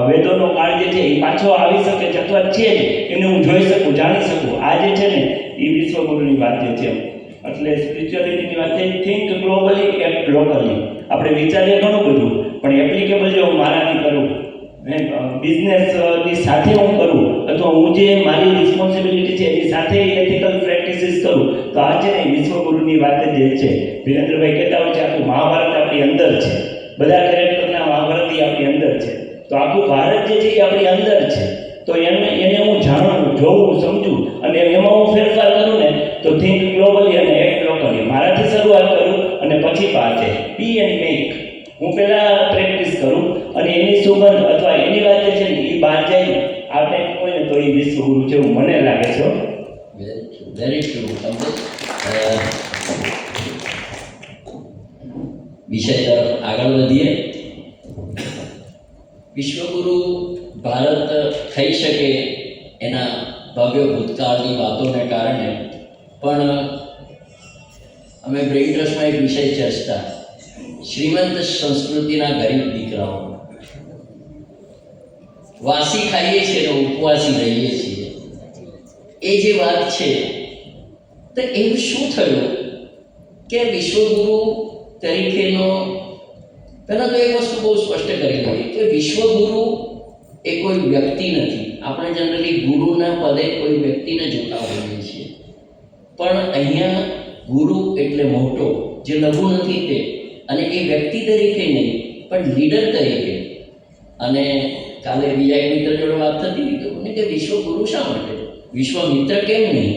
વેદોનો કાળ જે છે એ પાછો આવી શકે છે અથવા છે જ એને હું જોઈ શકું, જાણી શકું. આ જે છે ને એ વિશ્વગુરુની વાત જે છે. એટલે સ્પિરિચ્યુઆલિટીની વાત છે થિંક ગ્લોબલી એક્ટ લોકલી. આપણે વિચારીએ ઘણું બધું પણ એપ્લિકેબલ જો હું મારાથી કરું, બિઝનેસની સાથે હું કરું અથવા હું જે મારી રિસ્પોન્સિબિલિટી છે એની સાથે એથિકલ પ્રેક્ટિસીસ કરું તો આ છે ને વિશ્વગુરુની વાત જે છે. વિરેન્દ્રભાઈ કહેતા હોય છે આખું મહાભારત આપણી અંદર છે, બધા કેરેક્ટરના મહાભારત આપણી અંદર છે. તો આખું ભારત જે છે એ આપણી અંદર છે. તો એને હું જાણું, જોઉં, સમજું અને એમાં હું ફેરફાર કરું ને તો થિંક ગ્લોબલી અને એક્ટ લોકલી. મારાથી શરૂઆત કરું અને પછી પાછે બી એન્ડ મેક. હું પહેલાં પ્રેક્ટિસ કરું અને એની સુગંધ અથવા એની વાત જે છે ને એ બહાર જાય આ ટાઈપ હોય ને તો એ વિશ્વગુરુ છે એવું મને લાગે છે. Very true. વિષય તરફ આગળ વધીએ. વિશ્વગુરુ ભારત થઈ શકે એના ભવ્ય ભૂતકાળની વાતોને કારણે પણ અમે બ્રેઇન ટ્રસ્ટમાં એક વિષય ચર્ચતા, શ્રીમંત સંસ્કૃતિના ગરીબ દીકરાઓ. વાસી ખાઈએ છીએ તો ઉપવાસી રહીએ છીએ. એ જે વાત છે તો એવું શું થયું કે વિશ્વગુરુ તરીકેનો, પહેલાં તો એક વસ્તુ બહુ સ્પષ્ટ કરી દઈએ કે વિશ્વગુરુ એ કોઈ વ્યક્તિ નથી. આપણે જનરલી ગુરુના પદે કોઈ વ્યક્તિને જોતા હોઈએ છીએ, પણ અહીંયા ગુરુ એટલે મોટો, જે લઘુ નથી તે, અને એ વ્યક્તિ તરીકે નહીં પણ લીડર તરીકે. અને કાલે બીજા એક મિત્ર જોડે વાત થતી હતી તો મને કે વિશ્વગુરુ શા માટે, વિશ્વમિત્ર કેમ નહીં?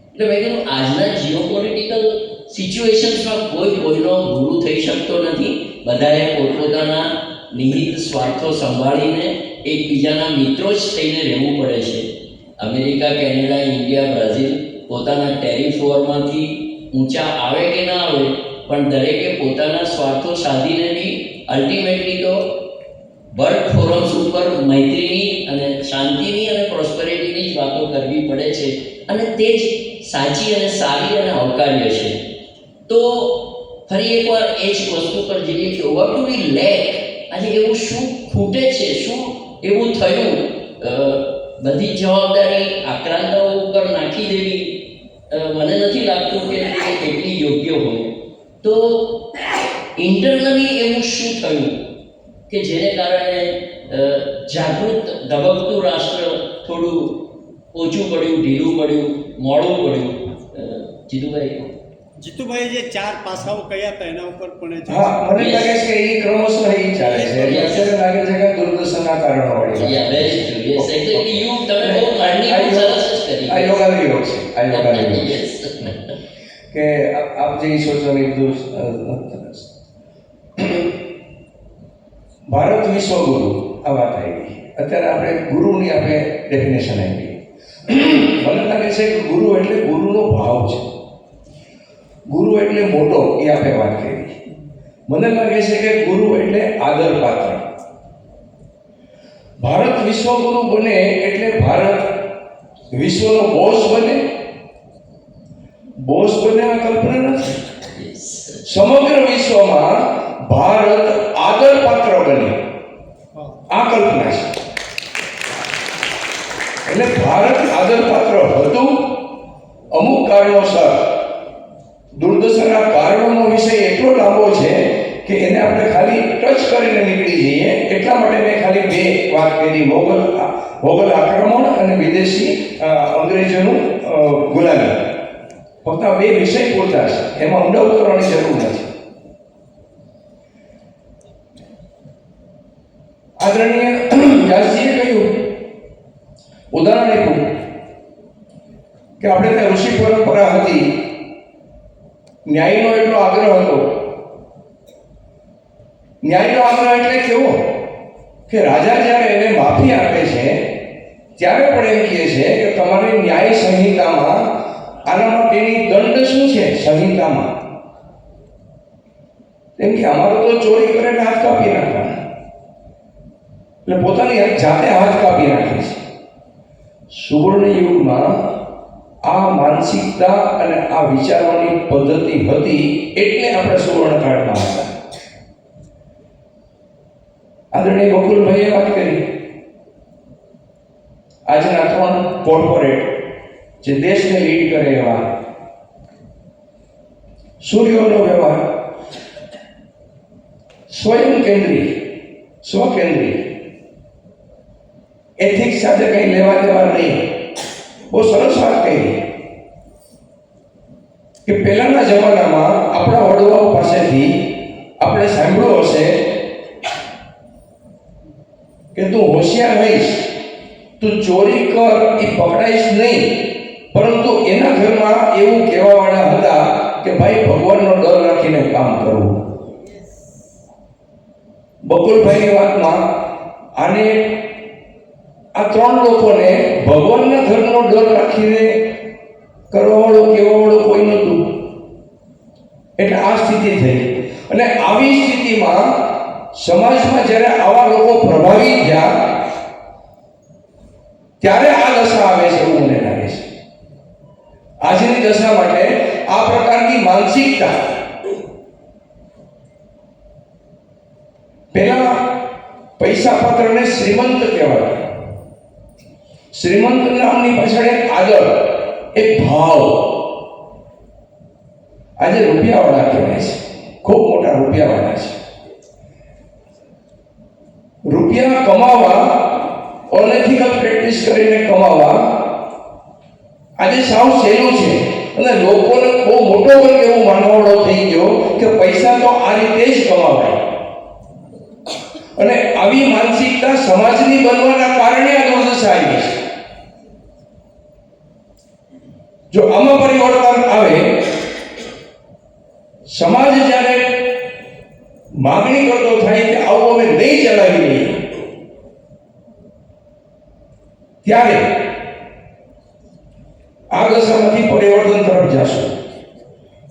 એટલે મેં કીધું આજના જીઓપોલિટિકલ સિચ્યુએશન્સમાં કોઈ કોઈનો ગુરુ થઈ શકતો નથી. બધાએ પોતપોતાના નિહિત સ્વાર્થો સંભાળીને એકબીજાના મિત્રો જ થઈને રહેવું પડે છે. અમેરિકા, કેનેડા, ઇન્ડિયા, બ્રાઝિલ પોતાના ટેરિફ વોરમાંથી ઊંચા આવે કે ના આવે પણ દરેકે પોતાના સ્વાર્થો સાધીને બી અલ્ટિમેટલી તો વર્લ્ડ ફોરમ્સ ઉપર મૈત્રીની અને શાંતિની અને પ્રોસ્પેરિટીની જ વાતો કરવી પડે છે અને તે જ સાચી અને સારી અને આવકાર્ય છે. તો ફરી એકવાર એ જ વસ્તુ પર જઈએ કે વોટ ડુ વી લેક. આજે એવું શું ખૂટે છે, શું એવું થયું? બધી જવાબદારી આક્રાંતાઓ ઉપર નાખી દેવી મને નથી લાગતું કે તે એટલી યોગ્ય હોય. તો ઇન્ટરનલી એવું શું થયું કે જેને કારણે જાગૃત ધબકતું રાષ્ટ્ર થોડું ઓછું પડ્યું, ઢીલું પડ્યું, મોડું પડ્યું? જીતુભાઈ જે 4 પાસાઓ કયા હતા એના ઉપર પણ હા, મને લાગે છે કે એ ક્રમશઃ એ ચાલે છે. અત્યારે લાગે છે કે દુર્દશાના કારણો વળી તમે બહુ learning બહુ સરસ જ કરી. આ યોગાનો યોગ છે. આ યોગાનો યોગ છે Yes. કે આપ જે સોચવાની બધું ભારત વિશ્વગુરુ આ વાત આવી. અત્યારે આપણે ગુરુની આપણે ડેફિનેશન આપી. મને લાગે છે કે ગુરુ એટલે ગુરુનો ભાવ છે. ગુરુ એટલે મોટો, એ આપણે વાત કરી. મને લાગે છે કે ગુરુ એટલે આદરપાત્ર. ભારત વિશ્વગુરુ બને એટલે ભારત વિશ્વનો બોસ બને. બોસ બને આ કલ્પના નથી. સમગ્ર વિશ્વમાં ભારત આદરપાત્ર બને આ કલ્પના છે. એટલે ભારત આદરપાત્ર હતું. અમુક કારણોસર, દુર્દશાના કારણોનો વિષય એટલો લાંબો છે કે એને આપણે ખાલી ટચ કરીને નીકળી જઈએ. એટલા માટે મેં ખાલી બે વાત કરી, મોગલ આક્રમણ અને વિદેશી અંગ્રેજોનું ગુલામી. ફક્ત આ બે વિષય પૂરતા છે, એમાં ઊંડા ઉતરવાની જરૂર નથી. આદરણીય વ્યાસજીએ કહ્યું, ઉદાહરણ આપ્યું કે આપણે ત્યાં ઋષિ પરંપરા હતી, ન્યાયનો એટલો આગ્રહ હતો. ન્યાયનો આગ્રહ એટલે કેવો કે રાજા જ્યારે એને માફી આપે છે ત્યારે પણ એમ કહે છે કે તમારી ન્યાય સંહિતામાં આના માટેની દંડ શું છે સંહિતામાં. એમ કે અમારો તો ચોરી કરે ને હાથ કાપી નાખવાના. એટલે પોતાની જાતે હાથ કાપી નાખે છે. સુવર્ણ યુગમાં આ માનસિકતા અને આ વિચારવાની પદ્ધતિ હતી, એટલે આપણે સુવર્ણકાળમાં હતા. આદરણીય બકુલભાઈએ વાત કરી, આજના 3 કોર્પોરેટ જે દેશને લીડ કરે એવા સૂર્યોનો વ્યવહાર સ્વયં કેન્દ્રી, સ્વકેન્દ્રી, એથિક્સ સાથે કંઈ લેવા દેવા નહીં. બહુ સરસ વાત કહી કે પહેલાના જમાનામાં આપણા વડવાઓ પાસેથી આપણે સાંભળ્યું હશે કે તું હોશિયાર રહીશ, તું ચોરી કર, એ પકડાઈશ નહીં. પરંતુ એના ઘરમાં એવું કહેવાવાળા હતા કે ભાઈ ભગવાનનો ડર રાખીને કામ કરવું. બકુલભાઈની વાતમાં આને આ 3 લોકોને ભગવાનના ઘરનો ડર રાખીને કરવાવાળું કહેવાવાળું કોઈ નહોતું. એટલે આ સ્થિતિ થઈ. અને આવી સ્થિતિમાં સમાજમાં જ્યારે આવા લોકો પ્રભાવિત થયા ત્યારે આ દશા આવે છે એવું મને લાગે છે. આજની દશા માટે આ પ્રકારની માનસિકતા, પહેલા પૈસા પાત્રને શ્રીમંત કહેવાય. શ્રીમંત નામની પાછળ એક આદર, એક ભાવ. આજે રૂપિયાવાળા કહેવાય છે, ખૂબ મોટા રૂપિયાવાળા છે. રૂપિયા કમાવા, અનએથિકલ પ્રેક્ટિસ કરીને કમાવા આજે સાવ સહેલું છે. અને લોકોને બહુ મોટો વર્ગ એવો માનવાળો થઈ ગયો કે પૈસા તો આ રીતે જ કમાવાય. અને આવી માનસિકતા સમાજની બનવાના કારણે આ દુર્દશા આવી છે. જો આમાં પરિવર્તન આવે, સમાજ જ્યારે માગણી કરતો થાય કે આવું અમે નહીં ચલાવી લઈએ, ત્યારે આ દશામાંથી પરિવર્તન તરફ જશું.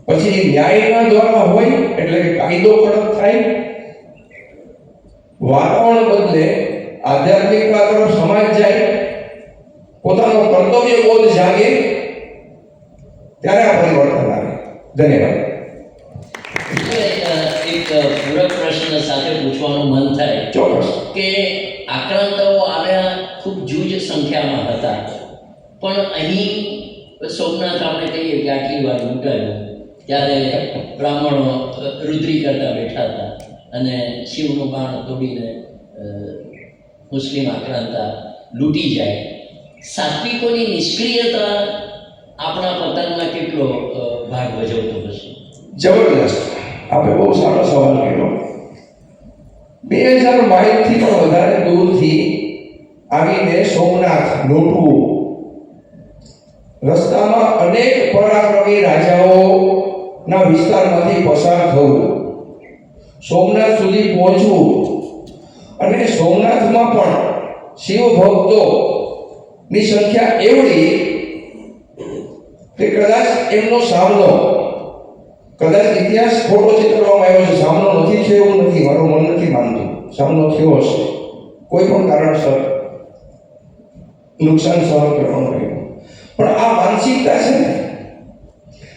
પછી ન્યાયના દ્વારા હોય એટલે કે કાયદો કડક થાય, વાતાવરણ બદલે, આધ્યાત્મિકતા તરફ સમાજ જાય, પોતાનો કર્તવ્ય બોધ જાગે, ત્યારે આ પરિવર્તન આવે. ધન્યવાદ. એક પૂરક પ્રશ્ન સાથે પૂછવાનું મન થાય ચોક્કસ. કે આક્રાંતાઓ આવ્યા ખૂબ જૂજ સંખ્યામાં હતા, પણ અહીં સોમનાથ આપણે કહીએ કે આટલી વાર લૂંટાયું, ત્યારે બ્રાહ્મણો રુદ્રી કરતા બેઠા હતા અને શિવનું બાણ તોડીને મુસ્લિમ આક્રાંતા લૂંટી જાય. સાત્વિકોની નિષ્ક્રિયતા આપણા પતનમાં કેટલો ભાગ ભજવતો હશે? જબરદસ્ત. આપણે બહુ સારો સવાલ કર્યો. 2000 માઇલથી પણ વધારે દૂરથી આવીને સોમનાથ લૂંટવું, રસ્તામાં અનેક પરાક્રમી રાજાઓના વિસ્તારમાંથી પસાર થવું, સોમનાથ સુધી પહોંચવું અને સોમનાથમાં પણ શિવ ભક્તોની સંખ્યા એવડી કે કદાચ એમનો સામનો, કદાચ ઇતિહાસ ખોટો ચિતરવામાં આવ્યો છે, સામનો નથી થયો એવું નથી, મારું મન નથી માનતું, સામનો થયો હશે કોઈ પણ કારણસર, નુકસાન સહન કરવાનું રહ્યું. પણ આ માનસિકતા છે ને,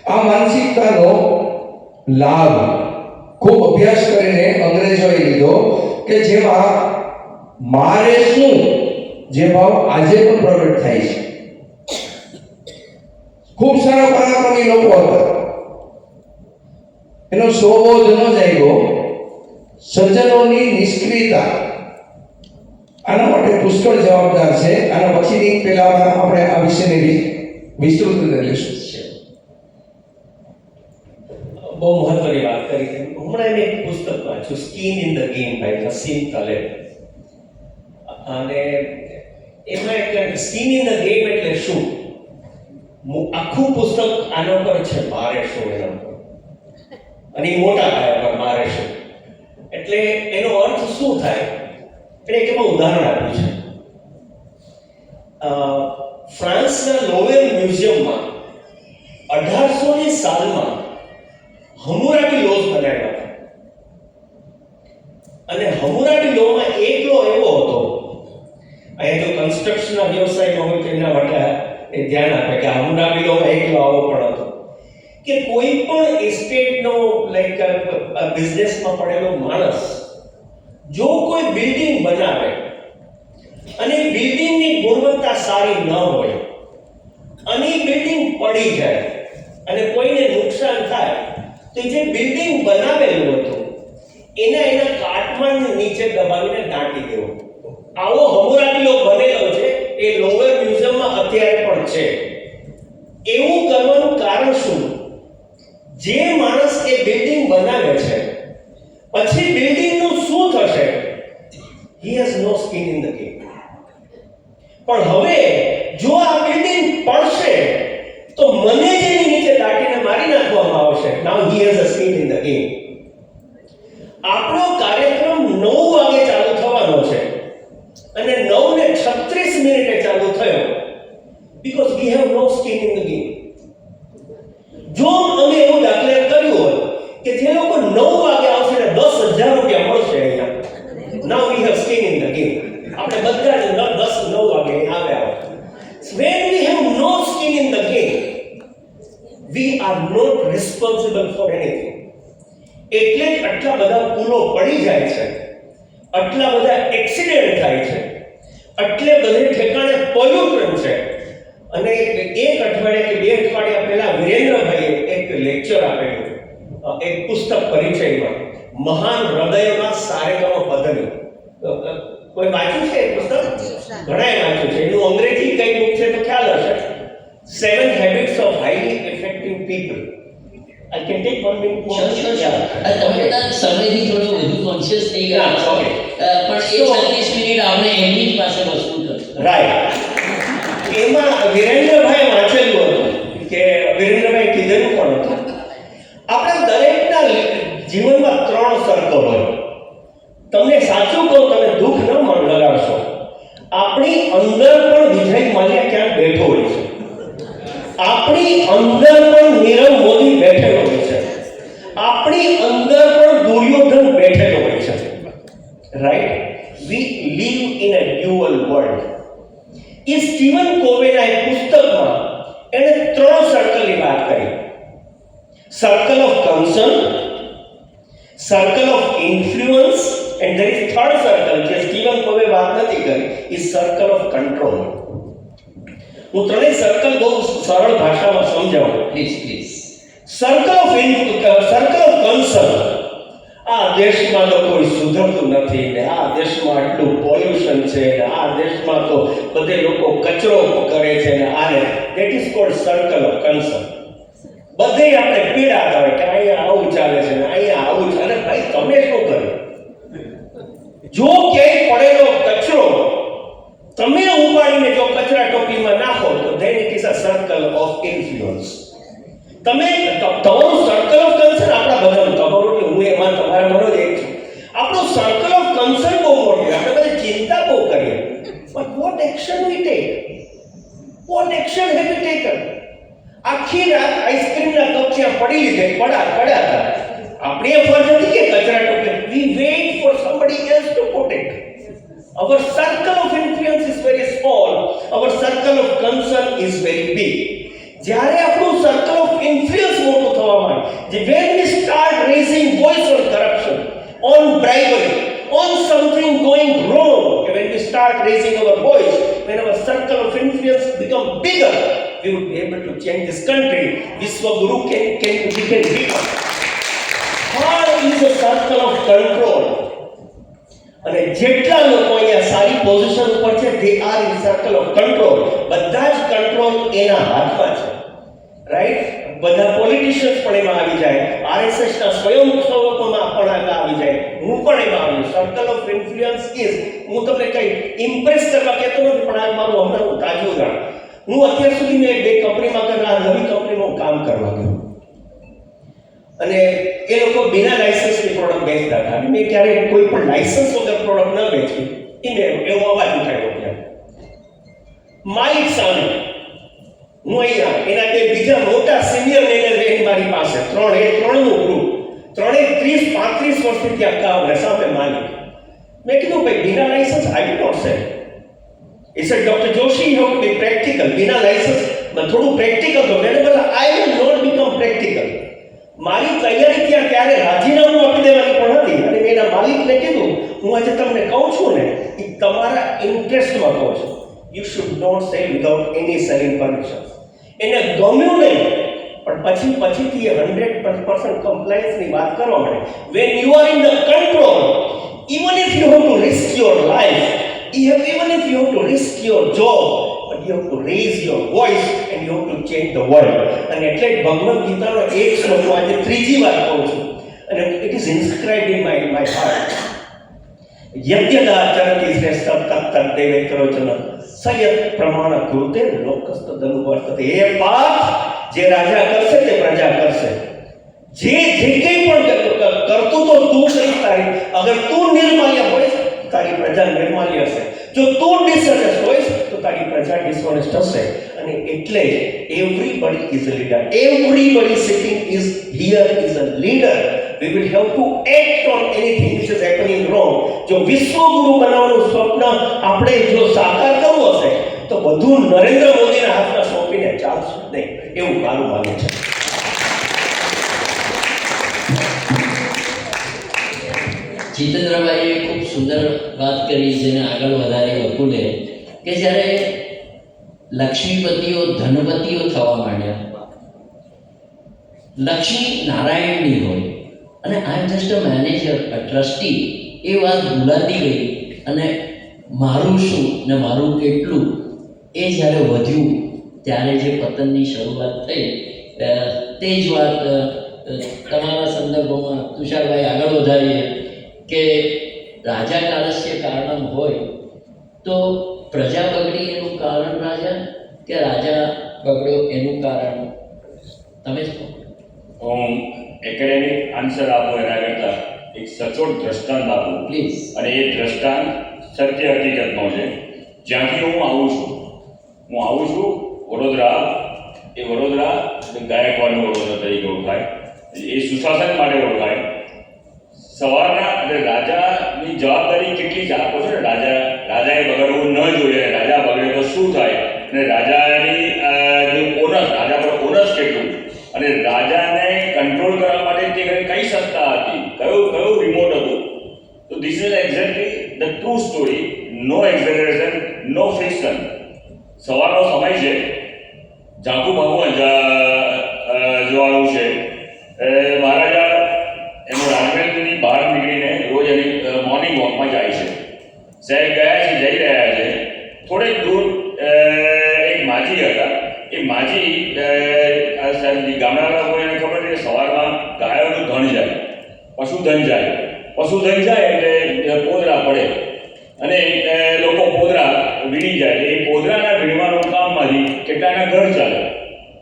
આ માનસિકતાનો લાભ ખૂબ અભ્યાસ કરીને અંગ્રેજોએ લીધો કે જેમાં મારે શું જે ભાવ આજે પણ પ્રગટ થાય છે. ખૂબ સારા પરાક્રમી લોકો હતા, એનો સ્વબોધ ન જાગ્યો, સર્જનોની નિષ્ક્રિયતા આના માટે પુષ્કળ જવાબદાર છે. આના પછીની પહેલા આપણે આ વિષયને વિસ્તૃત રીતે લઈશું. બહુ મહત્વની વાત કરી છે. હમણાં મેં એક પુસ્તક વાંચ્યું, skin in the game by Nassim Taleb, અને એમાં એક સ્કિન ઇન ધ ગેમ એટલે શું, આખું પુસ્તક આના પર છે, મારે શું એના પર, અને એ મોટા પાયા પર મારે શું એટલે એનો અર્થ શું થાય. એટલે એક એમાં ઉદાહરણ આપ્યું છે. ફ્રાન્સના લોવેર મ્યુઝિયમમાં 1800ની સાલમાં હમુરાબી લોઝ બનાવ્યા હતા, અને હમુરાબી લોમાં એક લો એવો હતો, અહીંયા તો કન્સ્ટ્રક્શનના વ્યવસાયમાં હોય તો એના માટે એ ધ્યાન આપે કે હમુરાબી લોમાં એક લો આવો પણ હતો કે કોઈ પણ એસ્ટેટનો લાઈક બિઝનેસમાં પડેલો માણસ જો કોઈ બિલ્ડિંગ બનાવે અને બિલ્ડિંગની ગુણવત્તા સારી ન હોય અને એ બિલ્ડિંગ પડી જાય અને કોઈને નુકસાન થાય તો જે બિલ્ડિંગ બનાવેલું હતું એના કાટમાળ નીચે દબાવીને દાટી દેવો. આવો હમુરાબીલો બનેલો છે, એ લોવર મ્યુઝિયમમાં અત્યારે પણ છે. એવું કરવાનું કારણ શું? જે માણસ એ બિલ્ડિંગ બનાવે છે પછી બિલ્ડિંગનું શું થશે, he has no skin in the game. પણ હવે જો આ બિલ્ડિંગ પડશે તો મને જેની નીચે દાટીને મારી નાખવામાં આવશે. now he has a skin in the game. આપણો કાર્યક્રમ 9 વાગે ચાલુ થવાનો છે અને 9:36 ચાલુ થયો because we have no skin in the game. જો અમે એવું દાખલા કર્યું હોય કે જે લોકો 9 વાગે આવશે ને 10,000 રૂપિયા મળશે અહીંયા, now we have skin in the game. આપણે બધા જ 9 વાગે આવ્યા. when we have no skin in the game, we are not responsible for anything. એટલે જ આટલા બધા પુલો પડી જાય છે, આટલા બધા એક્સિડન્ટ થાય છે, આટલે બધે ઠેકાણે પોલ્યુશન છે. અને એક અઠવાડિયા કે 2 અઠવાડિયા પહેલા વિરેન્દ્રભાઈએ એક લેક્ચર આપેલું, એક પુસ્તક પરિચયમાં, મહાન હૃદયોના સારેગામા પધની. કોઈ વાંચ્યું છે એ પુસ્તક? ઘણાએ વાંચ્યું છે. એનું અંગ્રેજી કઈ બુક છે તો ખ્યાલ હશે, 7 Habits of Highly Effective People. I can take 1 minute more. Sure. તમે બધા સમયથી થોડું વધુ કોન્શિયસ થઈ ગયા છો, Okay. પણ એ 36 મિનિટ આપણે એમની જ પાસે વસૂલ કરશું. રાઈટ. એમાં વિરેન્દ્રભાઈ વાંચેલું હતું કે વિરેન્દ્રભાઈ કીધેલું પણ હતું, આપણે દરેકના જીવનમાં 3 સર્કલ હોય. તમને સાચું કહું, તમે દુઃખ ન લગાડશો, આપણી અંદર પણ વિજય માલ્યા ક્યાંક બેઠો હોય છે, આપણી અંદર પણ નીરવ મોદી બેઠેલો હોય છે, આપણી અંદર પણ દુર્યોધન બેઠેલો હોય છે. Right? We live in a dual world. એ સ્ટીવન કોવેના એક પુસ્તકમાં એણે 3 સર્કલની વાત કરી. Circle of concern, circle of influence, and there is third circle જે સ્ટીવન કોવે વાત નથી કરી, ઇઝ સર્કલ ઓફ કંટ્રોલ. હું 3 સર્કલ બહુ સરળ ભાષામાં સમજાવું. પ્લીઝ. સર્કલ ઓફ કન્સર્ન, આ દેશમાં તો કોઈ સુધરતું નથી ને આ દેશમાં આટલું પોલ્યુશન છે ને આ દેશમાં તો બધે લોકો કચરો કરે છે ને આને, that is called circle of concern. બધે આપણે પીડાતા હોય કે અહીંયા આવું ચાલે છે ને અહીંયા આવું ચાલે. ભાઈ તમે શું કર્યું? જો ક્યાંય પડેલો કચરો તમે ઉપાડીને જો કચરા ટોપલીમાં નાખો તો then it is a circle of influence. તમે તમારું સર્કલ ઓફ કન્સર્ન આપણા બધાનું, તમારું કે હું એમાં તમારા મારો જ એક છું, આપણું સર્કલ ઓફ કન્સર્ન બહુ મોટું. what action we take? What action have we taken? આખી રાત આઈસ્ક્રીમના કપ ત્યાં પડી લીધે પડ્યા હતા. આપણી એ ફરજ નથી કે કચરા ટોપલે. We wait for somebody else to put it. Our circle of influence is very small. Our circle of concern is very big. જ્યારે આપણું સર્કલ ઓફ ઇન્ફ્લુઅન્સ મોટું થવા માંડે, when we start raising voice on corruption, on bribery, on something going wrong, when we start raising our voice, when our circle of influence become bigger, we will be able to change this country. Vishwaguru can become. How is a circle of control? અને જેટલા લોકો અહીંયા સારી પોઝિશન ઉપર છે, they are in circle of control. બધા જ કંટ્રોલ એના હાથમાં છે, રાઈટ? બધા પોલિટિશિયન્સ પણ એમાં આવી જાય, આરએસએસ ના સ્વયંસેવકોમાં પણ આવી જાય, હું પણ એમાં આવ્યું. સર્કલ ઓફ ઇન્ફ્લુઅન્સ ઇઝ, હું તમને કઈ ઇમ્પ્રેસ કરવા કહેતો નથી, પણ આ મારું હમણાં હું તાજું ઉદાહરણ. હું અત્યાર સુધી મેં 2 કંપનીમાં કરેલા, નવી કંપનીમાં હું કામ કરવા ગયો અને એ લોકો બિના લાયસન્સની પ્રોડક્ટ વેચતા હતા. મેં ક્યારેય કોઈ પણ લાયસન્સ વગર પ્રોડક્ટ ન વેચી, એને એવો અવાજ ઉઠાવ્યો ત્યાં માલિક સામે. હું અહીંયા એના 2 બીજા મોટા સિનિયર મેનેજર એની મારી પાસે, ત્રણનું ગ્રુપ, 30-35 વર્ષથી ત્યાં કામ કરે, સામે માલિક. મેં કીધું ભાઈ બિના license I will not sell. He said, Dr. Joshi, you have to be practical. બિના લાયસન્સ થોડું પ્રેક્ટિકલ તો મેં બોલા, I will not become practical. મારી તૈયારી ત્યાં ત્યારે રાજીનામું આપી દેવાની પણ હતી અને મેં એના માલિકને કીધું, હું આજે તમને કહું છું ને એ તમારા ઇન્ટરેસ્ટમાં કહું છું. You should not sell without any selling permission. એને ગમ્યું નહીં, પણ પછીથી એ 100% કમ્પ્લાયન્સની વાત કરવા માંડે. When you are in the control, even if you have to risk your life, even if you have to risk your job, but you have to raise your voice and you have to change the world. અને એટલે જ ભગવદ ગીતાનો એક શ્લોક હું આજે 3જી વાર કહું છું અને it is inscribed in my heart. યજ્ઞદાચરતિ શ્રેષ્ઠ તત્તર દેવે કરોચન સયત પ્રમાણ કૃતે લોકસ્ત દનુવર્તતે. એ પાપ જે રાજા કરશે તે પ્રજા કરશે. જે કંઈ પણ કરતું તો તું કરી તારી, અગર તું નિર્માલ્ય હોઈશ તારી પ્રજા નિર્માલ્ય હશે. જો તું ડિસઓનેસ્ટ હોઈશ તો તારી પ્રજા ડિસઓનેસ્ટ હશે. અને એટલે everybody is a leader. Everybody sitting is here is a leader. We will have to act on anything which is happening wrong. જો વિશ્વગુરુ બનાવવાનું સ્વપ્ન આપણે જો સાકાર કરવું હશે તો બધું નરેન્દ્ર મોદીના હાથમાં સોંપીને ચાલશે નહીં, એવું મારું માનવું છે. જીતેન્દ્રભાઈએ ખૂબ સુંદર વાત કરી, જેને આગળ વધારી વકુલે, કે જ્યારે લક્ષ્મીપતિઓ ધનપતિઓ થવા માંડ્યા, લક્ષ્મી નારાયણની હોય અને I am just a manager, a trustee, એ વાત ભૂલાતી ગઈ અને મારું શું ને મારું કેટલું એ જ્યારે વધ્યું ત્યારે જે પતનની શરૂઆત થઈ, તે જ વાત તમારા સંદર્ભમાં તુષારભાઈ આગળ વધારીએ કે રાજા કાલસ્ય કારણમ હોય તો પ્રજા બગડી એનું કારણ રાજા, કે રાજા બગડ્યો એનું કારણ તમે જ કહો. હું એકેડેમિક આન્સર આપો એના કરતાં એક સચોટ દ્રષ્ટાંત આપું પ્લીઝ. અને એ દ્રષ્ટાંત સત્ય હકીકતનો છે. જ્યાંથી હું આવું છું વડોદરા. એ વડોદરા ગાયકવાડનું વડોદરા તરીકે ઓળખાય, એ સુશાસન માટે ઓળખાય. સવારના એટલે રાજાની જવાબદારી કેટલી છે આપો છો ને, રાજાએ બગડવું ન જોઈએ, રાજા બગડે તો શું થાય, અને રાજાની જે ઓનસ, રાજા પર ઓનસ કેટલું, અને રાજાને કંટ્રોલ કરવા માટે તે કઈ સત્તા હતી, કયું રિમોટ હતું. તો this is exactly the true story, no exaggeration, no fiction. સવારનો સમય છે, ઝાંખું ભાગું જોવાનું છે. મહારાજા એનો રાજમહેલની બહાર નીકળીને રોજ એની મોર્નિંગ વોકમાં જાય છે. સાહેબ જઈ રહ્યા છે. થોડેક દૂર એક માજી હતા. એ માજી સાહેબ ગામડાના લોકોને ખબર છે કે સવારમાં ગાયોનું ધન જાય, પશુધન જાય એટલે પોદરા પડે અને લોકો પોદરા વીણી જાય. એ પોદરાના વીણવાનું કામમાંથી કેટલાના ઘર ચાલે.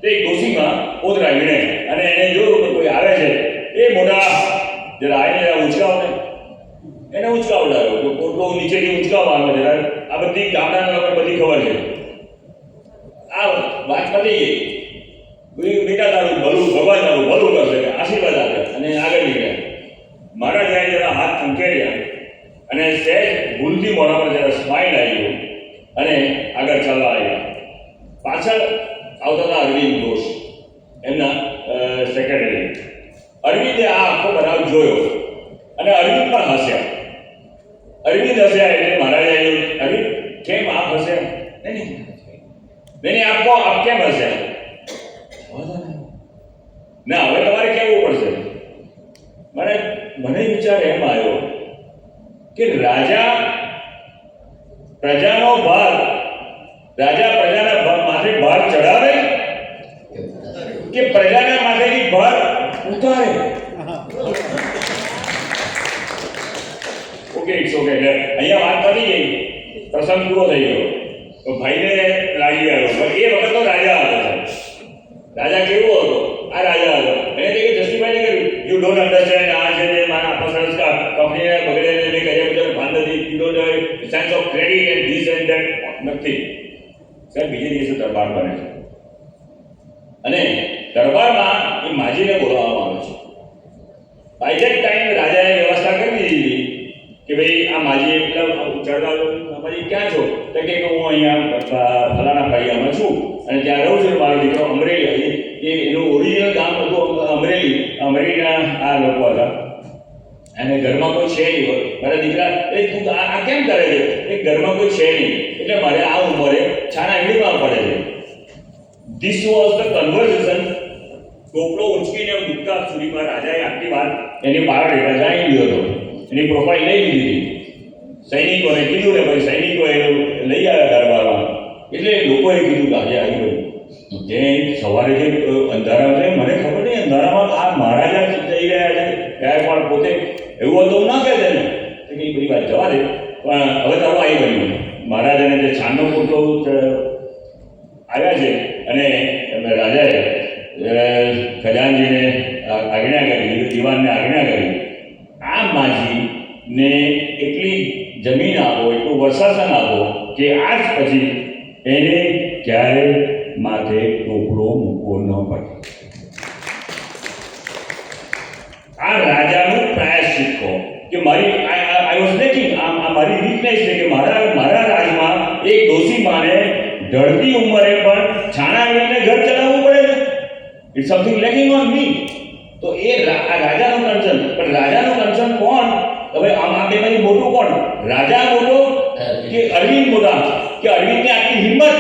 તો એક ડોસીમાં પોદરા વીણે અને એને જોયું કે કોઈ આવે છે, એ મોટા જરા આવીને ઉંચકાવને એને ઉંચકાવડાવ્યો. પોટલો નીચેથી ઉંચકાવવા આવે છે. આ બધી ગામડાના લોકો ખબર છે. આ વાત પતી ગઈ. બેટા તારું ભલું, ભગવાન તારું ભલું કરશે, આશીર્વાદ આપે અને આગળ નીકળ્યા. મારા જ્યારે જરા હાથ ખંખેર્યા અને સહેજ ભૂલથી મોઢા પર જરા સ્માઇલ આવ્યું અને આગળ ચાલવા આવ્યા. પાછળ આવતા હતા અરવિંદ ઘોષ, એમના સેક્રેટરી. અરવિંદે આ આખો બનાવ જોયો અને અરવિંદ પણ હસ્યા. અરવિંદ હસ્યા એટલે મહારાજે કહ્યું, અરવિંદ કેમ આપ હસ્યા? નહીં આપ કેમ હસ્યા? ના, હવે તમારે કહેવું પડશે. મને વિચાર એમ આવ્યો કે રાજા પ્રજાના માથે ભાર ચડાવે કે પ્રજાના માથેથી ભાર ઉતારે? Okay, it's okay. એટલે અહીંયા વાત પતી ગઈ, પ્રસંગ પૂરો થઈ ગયો. તો ભાઈને લાગી આવ્યો, પણ એ વખત તો રાજા હતો. રાજા કેવો હતો? આ રાજા હતો. એને તે જસ્ટિફાઈ કર્યું, યુ ડોન્ટ અન્ડરસ્ટેન્ડ. આ છે જે મારા આપણા સંસ્કાર કંપનીને બગડે ને કર્યા બધા ભાન નથી. You don't sense of credit and this and that નથી. સાહેબ, બીજે દિવસે દરબાર બને છે અને દરબારમાં એ માજીને બોલાવવામાં આવે છે. બાય ધેટ ટાઈમ રાજાએ વ્યવસ્થા કરી દીધી કે ભાઈ આ માજી ચડવા માજી ક્યાં છો? તો કે હું અહીંયા ફલાણા ફળિયામાં છું અને ત્યાં રહું છું. મારો દીકરો અમરેલી, એનું ઓરિજિનલ ગામ હતું અમરેલી. અમરેલીના આ લોકો હતા અને ઘરમાં કોઈ છે નહીં. મારા દીકરા, એ તું આ કેમ કરે છે? એ ઘરમાં કોઈ છે નહીં એટલે મારે આ ઉંમરે છાના ઈડમાં પડે છે. This was the conversation. ટોપલો ઉંચકીને મુક્તા સુધીમાં રાજાએ આટલી વાત એની પારા હેઠળ જાણી લીધો હતો. એની પ્રોફાઇલ લઈ લીધી. સૈનિકોને કીધું ને ભાઈ, સૈનિકો એનું લઈ આવ્યા દરબારમાં. એટલે લોકોએ કીધું કે આજે આવી ગયું. જે સવારે જે અંધારા, મને ખબર નહીં અંધારામાં આ મહારાજા જઈ રહ્યા છે ત્યારે પણ પોતે એવું હતું ના કહે છે ને કે એ બધી વાત જવા દે. પણ હવે તારું આવી ગયું. મહારાજાને જે છાનનો પોટલો આવ્યા છે અને રાજાએ ખજાનજીને આજ્ઞા કરી, દિવાનને આજ્ઞા કરી, આ માજીને એટલી જમીન આપો, એટલું વર્ષાસન આપો કે આજ પછી એને ક્યારે માથે ટોપલો મૂકવો ન પડે. આ રાજાનું પ્રાયશ્ચિત કહો કે મારી આઈ વોઝ લેકિંગ, આ મારી વીકનેસ છે કે મારા રાજમાં એક ડોસી માને ઢળતી ઉંમરે પણ છાણા વીને ઘર ચલાવવું પડે છે. It's something lacking on me. તો એ રાજાનું કન્સર્ન. પણ રાજાનું કન્સર્ન કોણ? હવે આ બેમાંથી મોટું કોણ? રાજા મોટો કે અરવિંદ મોટા? કે અરવિંદને આટલી હિંમત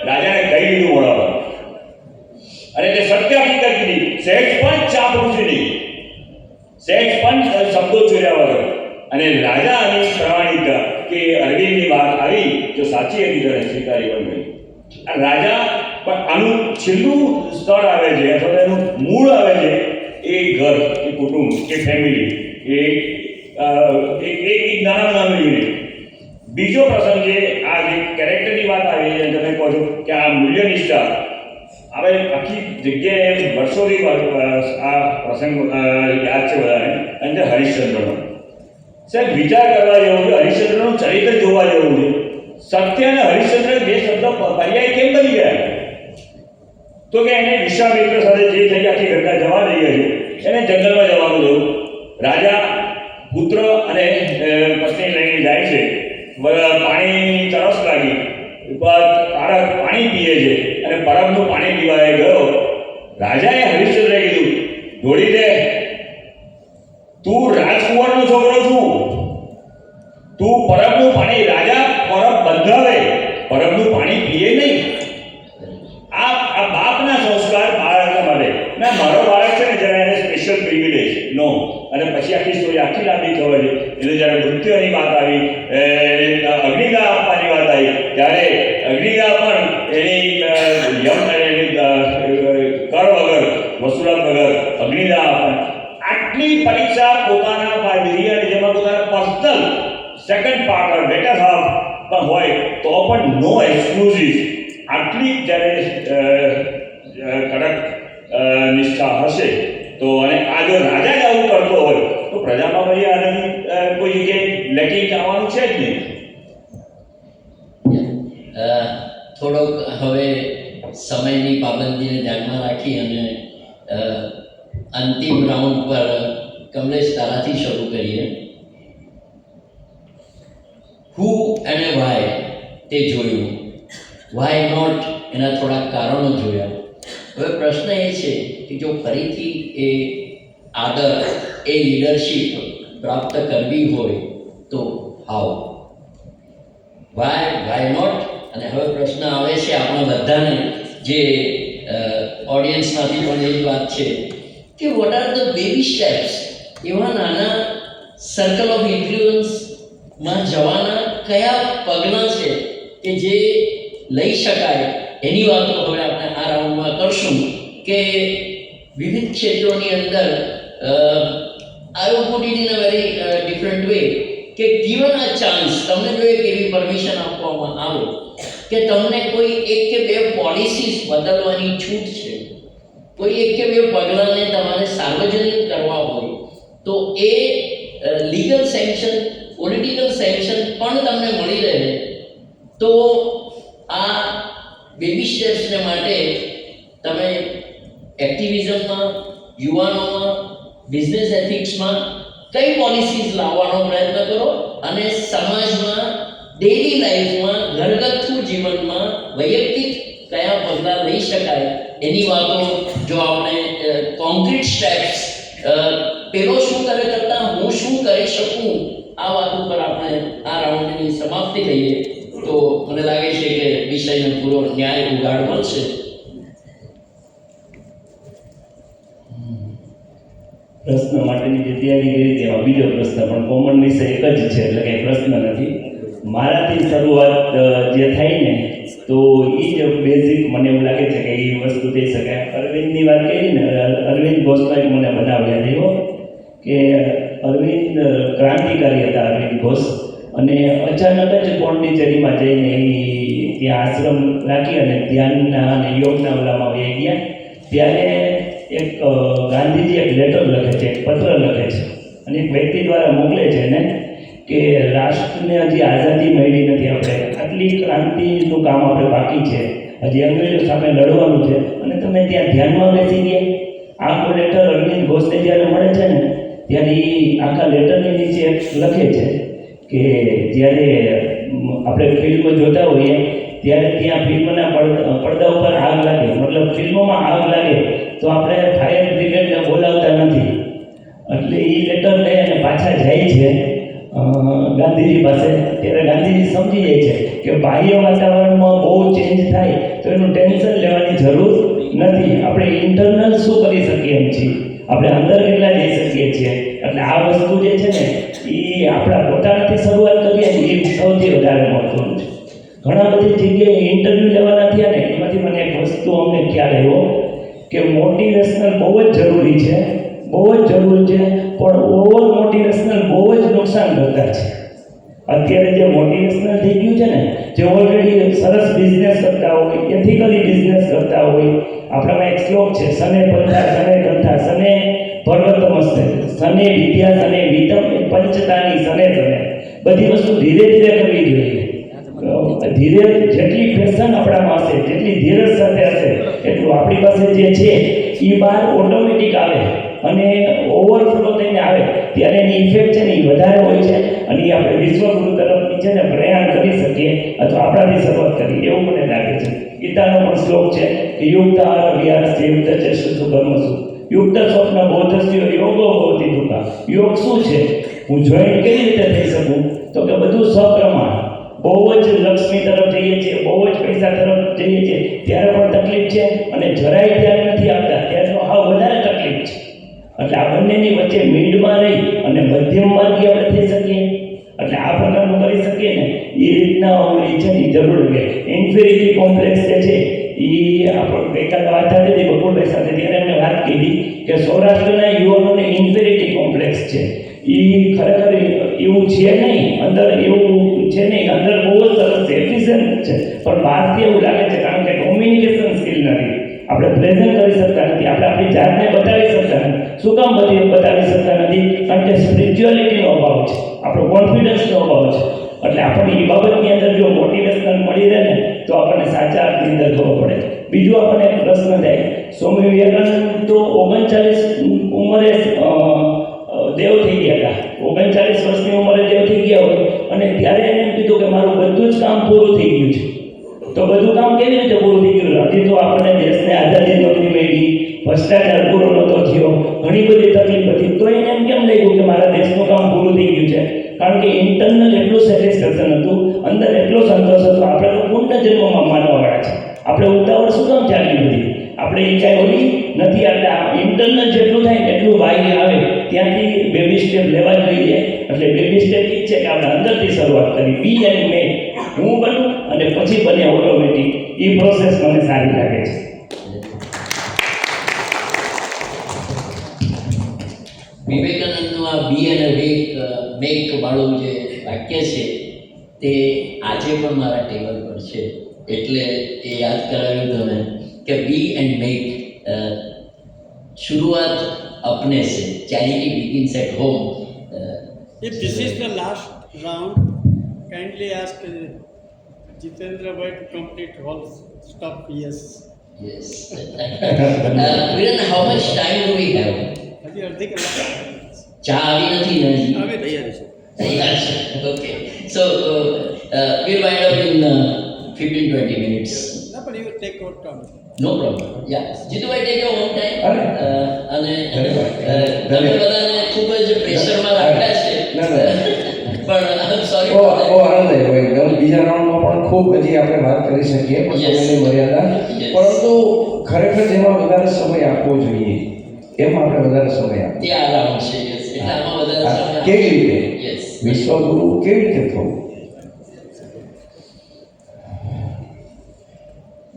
રાજાને કહી દીધું મોડા અને તે સત્ય હકીકત કીધી. સહેજ પણ ચાપરૂસી નહીં, સહેજ પણ શબ્દો ચોર્યા વગર. અને રાજાની પ્રમાણિકતા કે અરવિંદની વાત આવી જો સાચી હતી તેને સ્વીકારી પણ ગઈ. આ રાજા પણ આનું છેલ્લું સ્તર આવે છે અથવા એનું મૂળ આવે છે એ ઘર, એ કુટુંબ, એ ફેમિલી, એક નાનું યુનિટ. બીજો પ્રસંગ છે આ જે કેરેક્ટરની વાત આવી છે, તમે કહો છો કે આ મૂલ્યનિષ્ઠા. હવે આખી જગ્યાએ વર્ષોથી આ પ્રસંગ યાદ છે બધાને, અને હરિશ્ચંદ્રનો. સાહેબ, વિચાર કરવા જેવું છે, હરિશ્ચંદ્રનું ચરિત્ર જોવા જેવું છે. સત્ય અને હરિશ્ચંદ્ર બે શબ્દ પર્યાય કેમ બની ગયા? તો કે એને વિશ્વામિત્ર સાથે જે થઈ આખી ઘટના જવા દઈએ છે, એને જંગલમાં જવાનું થયું. રાજા પુત્ર અને પત્ની લઈને જાય છે. પાણીની તરસ લાગી, પાણી પીએ છે અને પરબનું પાણી પીવા ગયો. રાજાએ હરિશ્ચંદ્રએ કીધું, દોડી દે, તું રાજકુંવરનો છોકરો છું, તું પરબનું પાણી, રાજા પરબ બંધાવે, પરબનું પાણી પીએ નહીં. આ બાપના સંસ્કાર બાળકના માટે. ના, મારો બાળક છે ને જરા એને સ્પેશિયલ પ્રિવિલેજ નો. અને પછી આખી સ્ટોરી આખી લાંબી ખબર છે. એટલે જ્યારે મૃત્યુની વાત આવી, અગ્નિદાહ આપવાની વાત આવી, ત્યારે અગ્નિદાહ પણ એની કર વગર, વસૂલાત વગર અગ્નિદાહ આપવાની. આટલી પરીક્ષા પોતાના બિરિયાની જેમાં પોતાના personal second partner, better half પણ હોય તો પણ નો એક્સક્લુઝિવ. આટલી જ્યારે કડક નિષ્ઠા હશે તો, અને આ જો રાજા જ આવું કરતો હોય તો પ્રજામાં ભાઈ આનાથી કોઈ જગ્યાએ લેકિંગ આવવાનું છે જ નહીં. થોડોક હવે સમયની પાબંદીને ધ્યાનમાં રાખી અને અંતિમ રાઉન્ડ પર કમલેશ તારાથી શરૂ કરીએ. હુ અને વાય તે જોયું, વાય નોટ એના થોડાક કારણો જોયા. હવે પ્રશ્ન એ છે કે જો ફરીથી એ આદર, એ લીડરશિપ પ્રાપ્ત કરવી હોય તો હાઉ, વાય નોટ. અને હવે પ્રશ્ન આવે છે આપણા બધાને, જે ઓડિયન્સમાંથી પણ એ જ વાત છે કે what are the baby steps, એવા નાના સર્કલ ઓફ ઇન્ફ્લુઅન્સમાં જવાના કયા પગલાં છે કે જે લઈ શકાય. એની વાતો હવે આપણે આ રાઉન્ડમાં કરશું કે વિવિધ ક્ષેત્રોની અંદર I will put it in a very different way કે ગિવન અ ચાન્સ, તમને જો એક એવી પરમિશન આપવામાં આવે કે તમને કોઈ એક કે બે પોલિસીસ બદલવાની છૂટ છે, કોઈ એક કે બે પગલાંને તમારે સાર્વજનિક કરવા હોય તો એ લીગલ સેન્કશન, પોલિટિકલ સેન્કશન પણ તમને મળી રહે, તો આ બેબી સ્ટેપ્સને માટે તમે એક્ટિવિઝમમાં, યુવાનોમાં, બિઝનેસ એથિક્સમાં કઈ પોલિસીસ લાવવાનો પ્રયત્ન કરો અને સમાજમાં, ડેલી લાઈફમાં, ઘરગથ્થુ જીવનમાં વૈયક્તિક કયા પગલાં લઈ શકાય એની વાતો જો આપણે કોન્ક્રીટ સ્ટેપ્સ, પેલો શું કરે કરતાં હું શું કરી શકું, આ વાત ઉપર આપણે આ રાઉન્ડની સમાપ્તિ લઈએ તો મને લાગે છે કે વિષયનો પૂરો ન્યાય ઉગાડ મળશે. પ્રશ્ન માટેની જે તૈયારી કરી તેમાં બીજો પ્રશ્ન પણ કોમન વિષય એક જ છે, એટલે કંઈ પ્રશ્ન નથી. મારાથી શરૂઆત જે થાય ને તો એ જ બેઝિક મને એવું લાગે છે કે એ વસ્તુ થઈ શકે. અરવિંદની વાત કરી ને, અરવિંદ ઘોષમાં મને બનાવ્યા થયો કે અરવિંદ ક્રાંતિકારી હતા, અરવિંદ ઘોષ. અને અચાનક જ પોંડિચેરીમાં જઈને એ ત્યાં આશ્રમ રાખી અને ધ્યાનના અને યોગના ઓલામાં વહી ગયા. ત્યારે એક ગાંધીજી એક લેટર લખે છે, એક પત્ર લખે છે અને એક વ્યક્તિ દ્વારા મોકલે છે એને કે રાષ્ટ્રને હજી આઝાદી મળી નથી, આપણે આટલી ક્રાંતિનું કામ આપણે બાકી છે, હજી અંગ્રેજો સામે લડવાનું છે અને તમે ત્યાં ધ્યાનમાં બેસી ગયા. આખો લેટર અરવિંદ ઘોષને જ્યારે મળે છે ને ત્યારે એ આખા લેટરની નીચે લખે છે કે જ્યારે આપણે ફિલ્મ જોતા હોઈએ ત્યારે ત્યાં ફિલ્મના પડદા ઉપર આગ લાગે, મતલબ ફિલ્મોમાં આગ લાગે તો આપણે ફાયર બ્રિગેડને બોલાવતા નથી. એટલે એ લેટર લઈ અને પાછા જાય છે ગાંધીજી પાસે. ત્યારે ગાંધીજી સમજી જાય છે કે બાહ્ય વાતાવરણમાં બહુ ચેન્જ થાય તો એનું ટેન્શન લેવાની જરૂર નથી, આપણે ઇન્ટરનલ શું કરી શકીએ એમ છીએ, આપણે અંદર કેટલા જઈ શકીએ છીએ. એટલે આ વસ્તુ જે છે ને એ આપણા પોતાનાથી શરૂઆત કરીએ ને એ સૌથી વધારે મહત્વનું છે. ઘણા બધી જગ્યાએ ઇન્ટરવ્યૂ લેવાના થયા ને એમાંથી મને એક વસ્તુ અમને ખ્યાલ આવ્યો કે મોટિવેશનલ બહુ જ જરૂરી છે, બહુ જ જરૂરી છે, પણ ઓવર મોટિવેશનલ બહુ જ નુકસાન કરતા છે. અત્યારે જે મોટિવેશનલ થઈ ગયું છે ને, જે ઓલરેડી સરસ બિઝનેસ કરતા હોય, એથિકલી બિઝનેસ કરતા હોય, આપણામાં એક શ્લોક છે, સને પંથા સને ગ્રંથા સને પર્વતમસ્તે સને વિદ્યા સને વિતમ પંચતાની સને સને. બધી વસ્તુ ધીરે ધીરે કરવી જોઈએ. ધીરે જેટલી પેશન આપણામાં હશે, જેટલી ધીરજ સાથે હશે એટલું આપણી પાસે જે છે એ બહાર ઓટોમેટિક આવે અને ઓવરફ્લો થઈને આવે ત્યારે એની ઇફેક્ટ છે ને એ વધારે હોય છે અને એ આપણે વિશ્વગુરુ તરફની છે ને પ્રયાણ કરી શકીએ અથવા આપણાથી શરૂઆત કરીએ એવું મને લાગે છે. ગીતાનો પણ શ્લોક છે કે યુક્ત આહાર વિહારસ્ય યુક્ત ચેષ્ટુ કર્મસુ યુક્ત સ્વપ્ન બોધસ્ય યોગો ભવતિ દુઃખા. યોગ શું છે? હું જોઈન્ટ કેવી રીતે થઈ શકું? તો કે બધું સપ્રમાણ. બહુ જ લક્ષ્મી તરફ જઈએ છીએ, બહુ જ પૈસા તરફ જઈએ છીએ ત્યારે પણ તકલીફ છે અને જરાય ધ્યાન નથી આપતા ત્યારે તો હાવ વધારે તકલીફ છે. એટલે આ બંનેની વચ્ચે મિડમાં રહી અને મધ્યમ માર્ગી આપણે થઈ શકીએ. એટલે આ પ્રકારનું કરી શકીએ ને એ રીતના એ છે ને જરૂર કે ઇન્ફિરિટી કોમ્પ્લેક્સ જે છે એ આપણે ગઈકાલે વાત થતી હતી બકુલભાઈ સાથે, ત્યારે એમને વાત કરી કે સૌરાષ્ટ્રના યુવાનોને ઇન્ફિરિટી કોમ્પ્લેક્સ છે. એ ખરેખર એવું છે નહીં, અંદર એવું છે નહીં, અંદર બહુ જ સરસ એફિશિયન્ટ છે પણ બહારથી એવું લાગે છે કારણ કે કોમ્યુનિકેશન સ્કિલ નથી, આપણે પ્રેઝન્ટ કરી શકતા નથી, આપણે આપણી જાતને બતાવી શકતા નથી. શું કામ બતાવી શકતા નથી? કારણ કે સ્પિરિચ્યુઆલિટીનો અભાવ છે, આપણો કોન્ફિડન્સનો અભાવ છે. એટલે આપણને એ બાબતની અંદર જો મોટિવેશનલ મળી રહે ને તો આપણને સાચા અર્થની અંદર ખબર પડે. બીજું આપણને એક પ્રશ્ન થાય, સ્વામી વિવેકાનંદ તો 39 ઉંમરે દેવ થઈ ગયા હતા. 39 વર્ષની ઉંમરે દેવ થઈ ગયા હોય અને ત્યારે એને એમ કીધું કે મારું બધું જ કામ પૂરું થઈ ગયું છે. તો બધું કામ કેવી રીતે પૂરું થઈ ગયું? હજી તો આપણને દેશને આઝાદી નહોતી મળી, ભ્રષ્ટાચાર પૂરો નહોતો થયો, ઘણી બધી તકલીફ હતી, તો એને એમ કેમ લાગ્યું કે મારા દેશનું કામ પૂરું થઈ ગયું છે? કારણ કે ઇન્ટરનલ એટલું સેટિસ્ફેક્શન હતું, અંદર એટલો સંતોષ હતો. આપણે તો પૂર્ણ જન્મમાં માનવાવાળા છે, આપણે ઉતાવળ શું કામ ચાલી બધી? આપણે એ કાંઈ ઓલી નથી. એટલે આ ઇન્ટરનલ જેટલું થાય ને એટલું બાહ્ય આવે, ત્યાંથી બેબી સ્ટેપ લેવા જોઈએ. એટલે બેબી સ્ટેપ એ છે કે આપણે અંદરથી શરૂઆત કરી, બી એન્ડ મેક, હું બનું અને પછી બને ઓટોમેટિક. એ પ્રોસેસ મને સારી લાગે છે. વિવેકાનંદનું આ બી અને મેક વાળું જે વાક્ય છે તે આજે પણ મારા ટેબલ પર છે, એટલે એ યાદ કરાવ્યું તમે કે બી એન્ડ મેક શુરુઆત अपने से, charity begins at home. If this is the last round, kindly ask Jitendra bhai to complete all stuff. Yes. Yes. Viren, how much time do we have? હજી અડધી કલાક ચા આવી નથી ને હજી? હવે તૈયાર છે. તૈયાર છે. Okay. So we'll wind up in 15-20 minutes. ના પણ you take your time. No problem. Yeah. Jitubhai, take your own time. અને તમે ધન્યવાદ. બધાને ખૂબ જ પ્રેશરમાં રાખ્યા છે. ના, ના. પણ સોરી. બહુ આનંદદાયક હોય એકદમ. બીજા રાઉન્ડમાં પણ ખૂબ હજી આપણે વાત કરી શકીએ, પણ Yes. સમયની મર્યાદા. Yes. પરંતુ ખરેખર જેમાં વધારે સમય આપવો જોઈએ એમાં આપણે વધારે સમય આપીએ. તે આ રાઉન્ડ છે. Yes. એટલે આમાં વધારે સમય કેવી રીતે Yes. વિશ્વગુરુ કેવી રીતે થવું?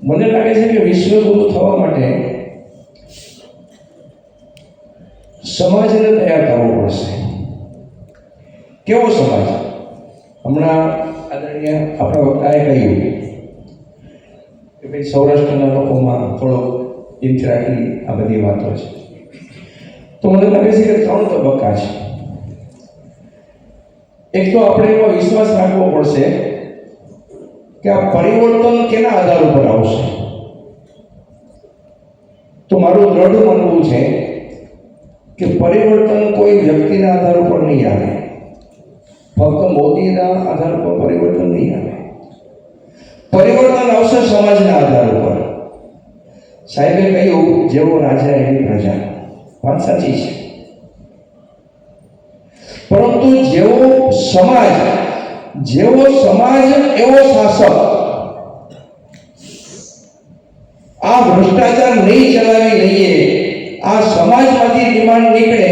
મને લાગે છે કે વિશ્વગુરુ થવા માટે સમાજને તૈયાર કરવો પડશે. કેવો સમાજ? હમણાં આદરણીય આપણા વક્તાએ કહ્યું કે ભાઈ સૌરાષ્ટ્રના લોકોમાં થોડોક ઇન્ફિનિટી આ બધી વાતો છે. તો મને લાગે છે કે 3 તબક્કા છે. એક તો આપણે એવો વિશ્વાસ રાખવો પડશે કે આ પરિવર્તન કેના આધાર ઉપર આવશે. તો મારું દ્રઢ માનવું છે કે પરિવર્તન કોઈ વ્યક્તિના આધાર ઉપર નહીં આવે, ફક્ત મોદીના આધાર ઉપર પરિવર્તન નહીં આવે. પરિવર્તન આવશે સમાજના આધાર ઉપર. સાહેબે કહ્યું જેવો રાજા એવી પ્રજા, વાત સાચી છે. પરંતુ જેવો સમાજ એવો શાસક. આ ભ્રષ્ટાચાર નહીં ચલાવી લઈએ, આ સમાજમાંથી ડિમાન્ડ નીકળે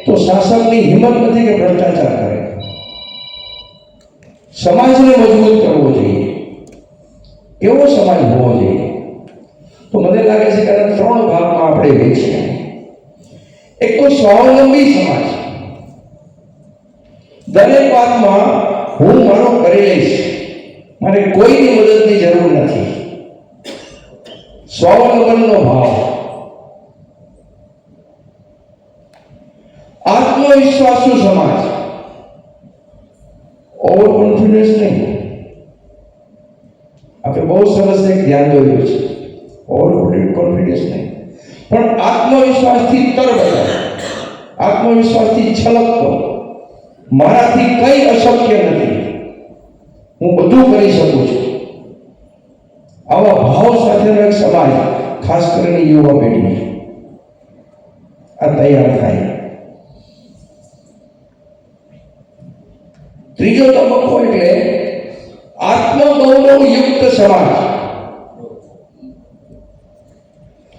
તો શાસકની હિંમત નથી કે ભ્રષ્ટાચાર કરે. સમાજને મજબૂત કરવો જોઈએ. કેવો સમાજ હોવો જોઈએ? તો મને લાગે છે કે આના 3 ભાગમાં આપણે વહેંચીએ. એક તો સ્વાવલંબી સમાજ. દરેક વાતમાં હું મારું કરી લઈશ, મારે કોઈની મદદની જરૂર નથી. સ્વાવલંબનનો ભાવ. આત્મવિશ્વાસુ સમાજ. ઓવર કોન્ફિડન્સ નહીં. આપણે બહુ સરસ એક ધ્યાન દોર્યું છે, ઓવર કોન્ફિડન્સ નહીં, પણ આત્મવિશ્વાસથી તરબતર, આત્મવિશ્વાસથી છલકતો, મારાથી કંઈ અશક્ય નથી, હું બધું કરી શકું છું. આવા ભાવ સાથેનો એક સમાજ, ખાસ કરીને યુવા પેઢી આ તૈયાર થાય. ત્રીજો તબક્કો એટલે આત્મગૌરવ યુક્ત સમાજ.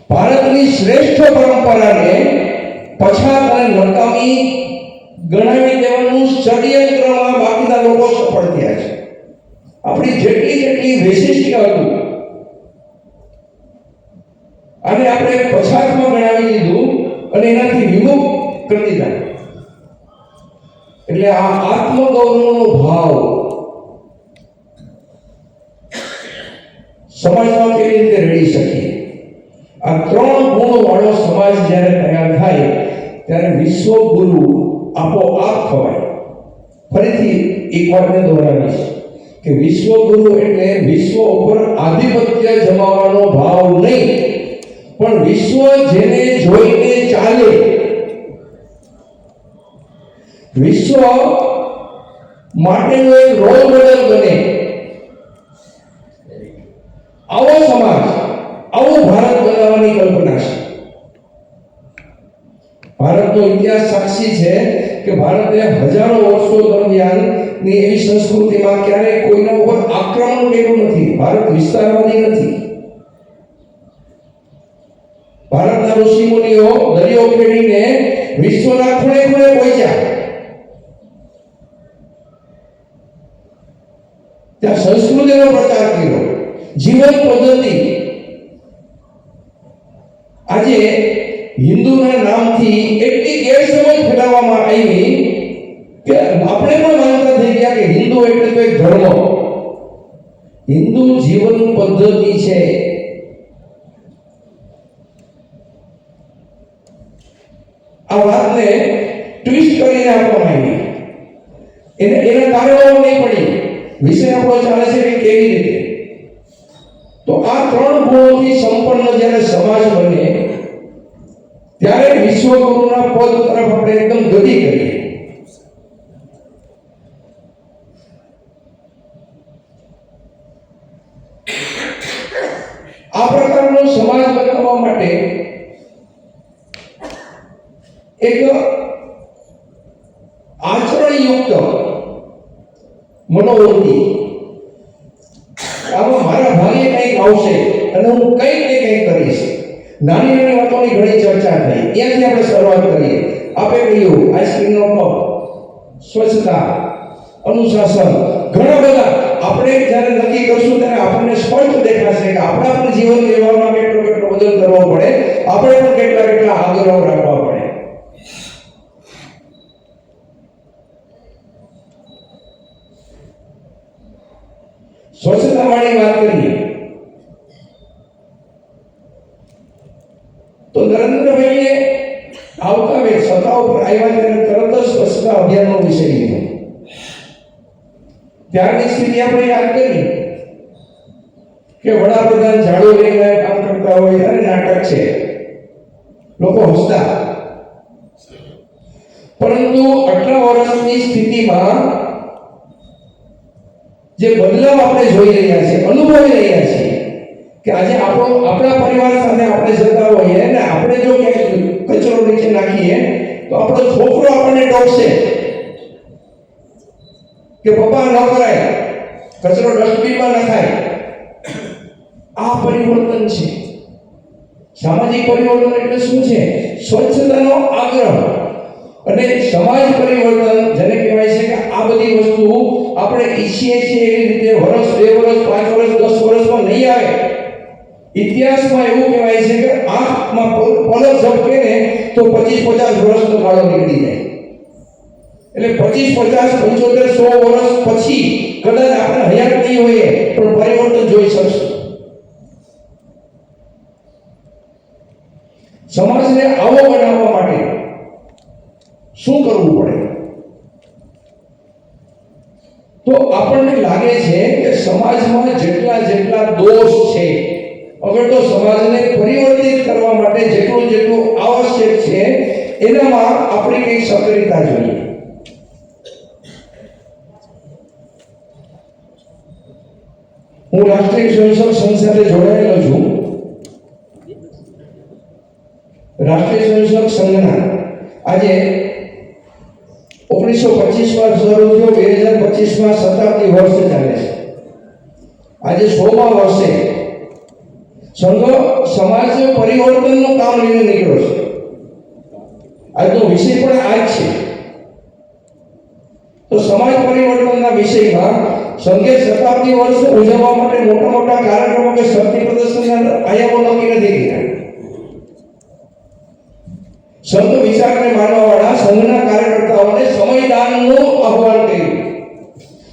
ભારતની શ્રેષ્ઠ પરંપરાને પછાત અને નકામી ગણાવી દેવાનું ષડયંત્રમાં બાકીના લોકો સફળ થયા છે. આપણી જેટલી વૈશિષ્ટ્ય હતું અને આપણે પછાતમાં ગણાવી દીધું અને એનાથી વિમુખ કરી દીધા. એટલે આ આત્મગૌરવનો ભાવ સમાજમાં કેવી રીતે રેડી શકીએ? આ 3 ગુણ વાળો સમાજ જ્યારે તૈયાર થાય ત્યારે વિશ્વગુરુ આપોઆપ થવાય. ફરીથી એક વાતને દોહરાવીશ કે વિશ્વગુરુ એટલે વિશ્વ ઉપર આધિપત્ય જમાવવાનો ભાવ નહીં, પણ વિશ્વ જેને જોઈને ચાલે, વિશ્વ માટેનો એક રોલ મોડેલ બને, આવો સમાજ, આવું ભારત બનાવવાની કલ્પના છે. ભારતનો ઇતિહાસ સાક્ષી છે કે ભારતે હજારો વર્ષો દરમિયાનની એવી સંસ્કૃતિમાં ક્યારેય કોઈના ઉપર આક્રમણ કર્યું નથી. ભારત વિસ્તારવાદી નથી. ભારતના ઋષિમુનિઓ દરિયો ખેડીને વિશ્વના ખૂણે ખૂણે પહોંચ્યા. ત્યાં સંસ્કૃતિનો પ્રચાર કર્યો, જીવન પદ્ધતિ. આજે હિન્દુના નામથી એટલી ગેરસમજ ફેલાવવામાં આવી કે આપણે પણ માનતા થઈ ગયા કે હિન્દુ એટલે તો એક ધર્મ. હિન્દુ જીવન પદ્ધતિ છે. આ વાતને ટ્વિસ્ટ કરીને આપવામાં આવી. એના કારણો નહીં પડી. વિષય આપણો ચાલે છે કે કેવી રીતે. તો આ ત્રણ ગુણોથી સંપન્ન જ્યારે સમાજ બને ત્યારે વિશ્વગુરુના પદ તરફ આપણે એકદમ ગતિ કરીએ. આ પ્રકારનો સમાજ બનાવવા માટે એક આચરણયુક્ત મનોવૃત્તિ, આમાં મારા ભાગે કંઈક આવશે અને હું કંઈક ને કંઈક કરીશ. નાની નાની વાતોની ઘણી ચર્ચા થઈ, ત્યાંથી આપણે શરૂઆત કરીએ. આપે કહ્યું આઈસ્ક્રીમનો કપ, સ્વચ્છતા, અનુશાસન, ઘણા બધા આપણે જ્યારે નક્કી કરશું ત્યારે આપણને સ્પષ્ટ દેખાશે કે આપણા પણ જીવન વ્યવહારમાં કેટલો બદલ કરવો પડે, આપણે પણ કેટલા આગ્રહો રાખવા પડે. સ્વચ્છતા વાળી વાત કરીએ તો નરેન્દ્રભાઈએ આવતા વેળ સત્તા ઉપર આવ્યા ત્યારે તરત જ સ્વચ્છતા અભિયાનનો વિષય લીધો. ત્યારની સ્થિતિ આપણે યાદ કરી કે વડાપ્રધાન ઝાડુ લઈને કામ કરતા હોય અને નાટક છે, લોકો હસતા. પરંતુ આટલા વર્ષની સ્થિતિમાં જે બદલાવ આપણે જોઈ રહ્યા છીએ, અનુભવી રહ્યા છીએ કે આજે આપણા પરિવાર સાથે આપણે જતા હોઈએ ને આપણે જો ક્યાંક કચરો નીચે નાખીએ તો આપણો છોકરો આપણને ટોકશે કે પપ્પા ન કરાય, કચરો ડસ્ટબિનમાં નખાય. આ પરિવર્તન છે. સામાજિક પરિવર્તન એટલે શું છે? સ્વચ્છતાનો આગ્રહ અને સમાજ પરિવર્તન જેને કહેવાય છે કે આ બધી વસ્તુ આપણે ઈચ્છીએ છીએ એવી રીતે વર્ષ, 2 વર્ષ, 5 વર્ષ, 10 વર્ષમાં નહીં આવે. ઇતિહાસમાં એવું કહેવાય છે કે આંખમાં પલક ઝપકે ને તો 25-50 વર્ષનો ગાળો નીકળી જાય. એટલે 25, 50, 75, 100 વર્ષ પછી કદાચ આપણે હયાત નહીં હોઈએ પણ પરિવર્તન જોઈ શકશું. સમાજને આવો બનાવવા માટે શું કરવું પડે? તો આપણને લાગે છે કે સમાજમાં જેટલા દોષ છે, અગર તો સમાજને પરિવર્તિત કરવા માટે જેટલું આવશ્યક છે એનામાં આપણી કંઈક સક્રિયતા જોઈએ. હું રાષ્ટ્રીય સ્વયંસેવક સંઘ સાથે જોડાયેલો છું. રાષ્ટ્રીય સ્વયંસેવક સંઘના આજે 1925માં શરૂ થયો, 2025માં શતાબ્દી વર્ષ ચાલે છે. આજે 100મા વર્ષે સંઘ સમાજ પરિવર્તનનું કામ લઈને નીકળ્યો છે. આજનો વિષય પણ આ જ છે. તો સમાજ પરિવર્તનના વિષયમાં સંઘે શતાબ્દી વર્ષ ઉજવવા માટે મોટા કાર્યક્રમો કે શક્તિ પ્રદર્શનના આયામો નક્કી નથી કર્યા. સંત વિચારને માનવાવાળા સંઘના કાર્યકર્તાઓને સમયદાનનું આહ્વાન કર્યું.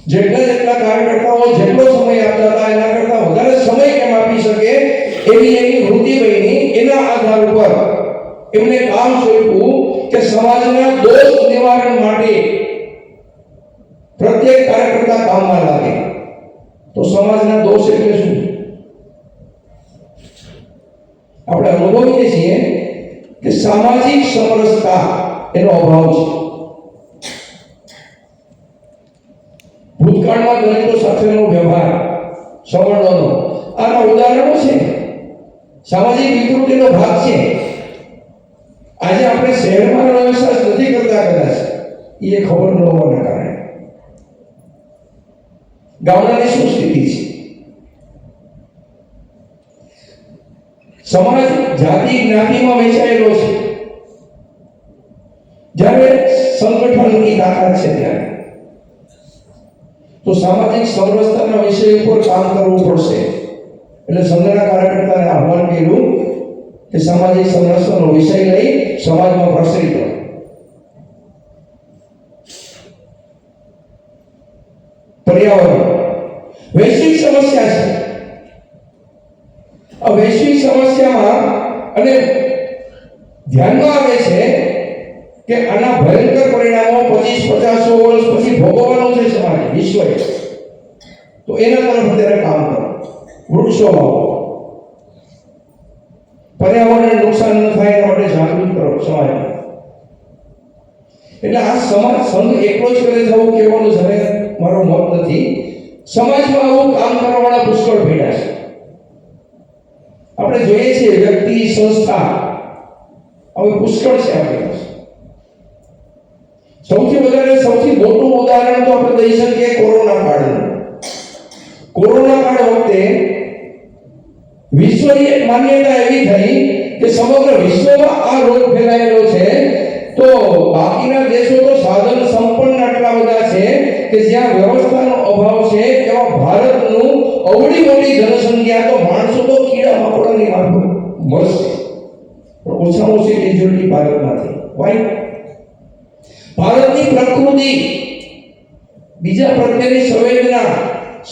જેટલા કાર્યકર્તાઓ જેટલો સમય આપતા હતા એના કરતા વધારે સમય કેમ આપી શકે એવી એની વૃત્તિ બની. એના આધાર ઉપર એમને કામ સોંપ્યું કે સમાજના દોષ નિવારણ માટે સામાજિક સમરસતા એનો અભાવ છે. ભૂતકાળમાં દલિતો સાથેનો વ્યવહાર સંબંધોનો આના ઉદાહરણો છે. સામાજિક વિકૃતિનો ભાગ છે. આજે આપણે શહેરમાં અહેસાસ નથી કરતા, કદાચ એ ખબર ન હોવાના કારણે. ગામડાની શું સ્થિતિ છે? સમાજ જાતિ જ્ઞાતિમાં વહેંચાયેલો છે. જ્યારે સંગઠનની તાકાત છે ત્યારે તો સામાજિક સમરસતાના વિષય ઉપર કામ કરવું પડશે. એટલે સંઘના કાર્યકર્તાને આહ્વાન કર્યું કે સામાજિક સમરસતાનો વિષય લઈ સમાજમાં પ્રસરી કરો. પર્યાવરણ વૈશ્વિક સમસ્યા છે. આ વૈશ્વિક સમસ્યામાં અને ધ્યાનમાં આવે છે કે આના ભયંકર પરિણામો 50-50 વર્ષ પછી ભોગવવાનું છે સમાજ વિશ્વએ. તો એના તરફ અત્યારે કામ કરો. વૃક્ષો વાવો, પર્યાવરણને નુકસાન ન થાય એના માટે જાગૃત કરો સમાજને. એટલે આ સમાજ સંઘ એકલો જ કરે થવું કહેવાનું જ્યારે મારો મત નથી. સમાજમાં આવું કામ કરવાવાળા પુષ્કળ ભેગા છે. આપણે જોઈએ છીએ વ્યક્તિ, સંસ્થા હવે પુષ્કળ છે આપણી પાસે. સૌથી મોટું ઉદાહરણ તો આપણે દઈ શકીએ કોરોના કાળનું. કોરોના કાળ વખતે વિશ્વની એક માન્યતા એવી થઈ કે સમગ્ર વિશ્વમાં આ રોગ ફેલાયેલો છે, તો બાકીના દેશો તો સાધન સંપન્ન આટલા બધા છે કે જ્યાં વ્યવસ્થાનો અભાવ છે, એવા ભારતનું અવળી મોટી જનસંખ્યા તો માણસો તો કીડા મકોડાની માફક મળશે, પણ ઓછામાં ઓછી કેજ્યુઅલિટી ભારતમાંથી. વાય ભારતની પ્રકૃતિ, બીજા પ્રત્યેની સંવેદના,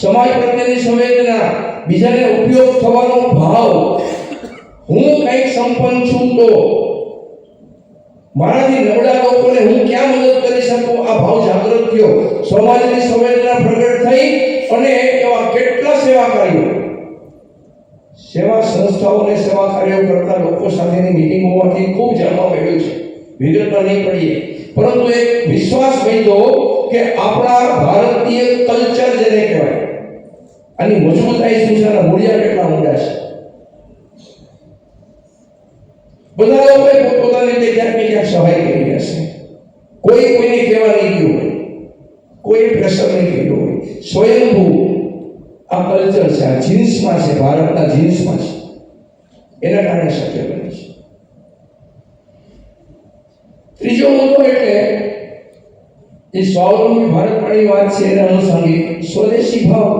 સમાજ પ્રત્યેની સંવેદના, બીજાને ઉપયોગ થવાનો ભાવ, હું કંઈક સંપન્ન છું તો મારાથી નબળા લોકોને હું ક્યાં મદદ કરી શકું, આ ભાવ જાગૃત થયો. સમાજની સંવેદના પ્રગટ થઈ અને એવા કેટલા સેવા કાર્યો, સેવા સંસ્થાઓને સેવા કાર્યો કરતા લોકો સાથેની મિટિંગોમાંથી ખૂબ જાણવા મળ્યું છે. વિગતમાં નહીં પડીએ, પરંતુ એક વિશ્વાસ બાંધ્યો કે આપણા ભારતીય કલ્ચર જેને કહેવાય, આની મજબૂતાઈ શું છે, આના મૂળિયા કેટલા ઊંડા છે. બધા લોકોએ પોતપોતાની રીતે ક્યાંક ને ક્યાંક સહાય કરી હશે. કોઈ કોઈને કહેવા નહીં ગયું હોય, કોઈ પ્રેશર નહીં કર્યું હોય. સ્વયંભૂ આ કલ્ચર છે, આ જીન્સમાં છે, ભારતના જીન્સમાં છે. એના કારણે શક્ય બને છે. ત્રીજો મુદ્દો એટલે એ સ્વાવલંબી ભારતવાળી વાત છે, એના અનુસંગે સ્વદેશી ભાવ.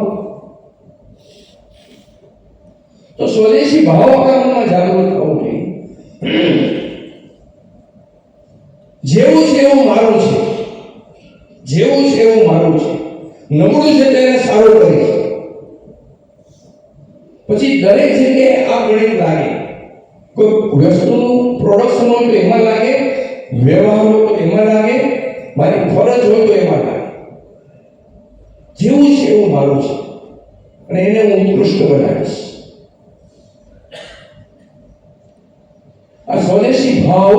તો સ્વદેશી ભાવ આપણા મનમાં જાગૃત થવો જોઈએ. જેવું છે એવું મારું છે, જેવું છે એવું મારું છે, નબળું છે તેને સારું કરીશ. પછી દરેક જગ્યાએ આ ગણિત લાગે. કોઈ વસ્તુનું પ્રોડક્શન હોય તો એમાં લાગે, વ્યવહાર હોય તો એમાં લાગે, મારી ફરજ હોય તો એમાં લાગે. જેવું છે એવું મારું છે અને એને હું ઉત્કૃષ્ટ બનાવીશ. આ સ્વદેશી ભાવ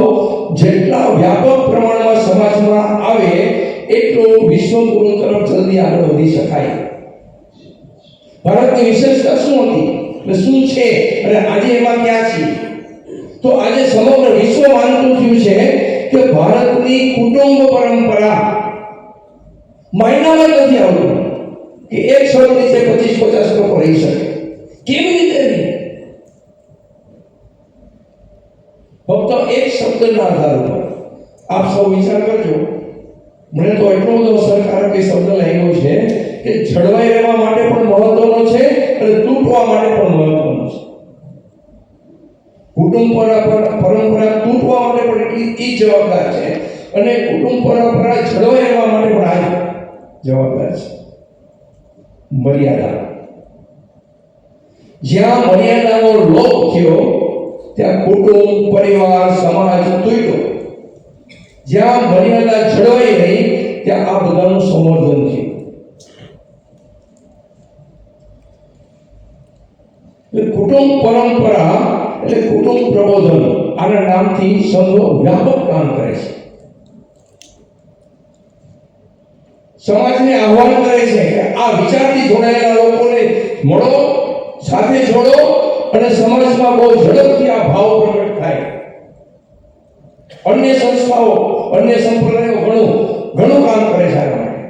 જેટલા વ્યાપક પ્રમાણમાં સમાજમાં આવે એટલું વિશ્વગુરુ તરફ જલ્દી આગળ વધી શકાય. ભારતની વિશેષતા શું હતી અને શું છે અને આજે એમાં ક્યાં છે? તો આજે સમગ્ર વિશ્વ માનતું થયું છે કે ભારતની કુટુંબ પરંપરા માયનામાં નથી આવતું કે એક છત નીચે 25-50 લોકો રહી શકે. કેવી રીતે રહી? ફક્ત એક શબ્દના આધાર ઉપર. આપ સૌ વિચાર કરજો. મને તો એટલો બધો અસરકારક શબ્દ લાગ્યો છે કે જળવાઈ રહેવા માટે પણ મહત્વનો છે અને તૂટવા માટે પણ મહત્વનો છે. કુટુંબ પરંપરા તૂટવા માટે પણ એટલી જવાબદાર છે અને કુટુંબ પરંપરા જળવાઈ રહેવા માટે પણ આ જવાબદાર છે. મર્યાદા. જ્યાં મર્યાદાનો લોપ થયો ત્યાં કુટુંબ, પરિવાર, સમાજ તૂટ્યો. જ્યાં મર્યાદા જળવાઈ રહી ત્યાં આ બધાનું સંવર્ધન થયું. કુટુંબ પરંપરા એટલે કુટુંબ પ્રબોધન. આના નામથી સંઘો વ્યાપક કામ કરે છે. સમાજને આહ્વાન કરે છે કે આ વિચારથી જોડાયેલા લોકોને મળો, સાથે જોડો અને સમાજમાં બહુ ઝડપથી આ ભાવ પ્રગટ થાય. અન્ય સંસ્થાઓ, અન્ય સંપ્રદાયો ઘણું કામ કરે છે આ માટે.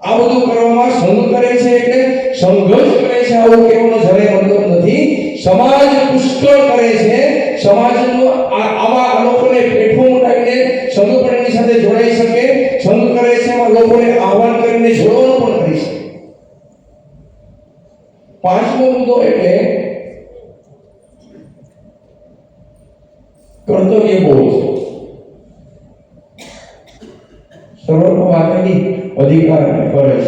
આ બધું કરવામાં સંઘ કરે છે એટલે સંઘર્ષ કરે છે આવું કહેવાનો જરાય મતલબ નથી. સમાજ પુષ્કળ કરે છે. સમાજનું આવા લોકોને પ્લેટફોર્મ લાવીને સંઘ પણ એની સાથે જોડાઈ શકે. સંઘ કરે છે એમાં લોકોને આહ્વાન કરીને જોડવાનું પણ કરી શકે. પાંચમો મુદ્દો એટલે કર્તવ્ય બોધ. સર્વોપરી અધિકાર અને ફરજ.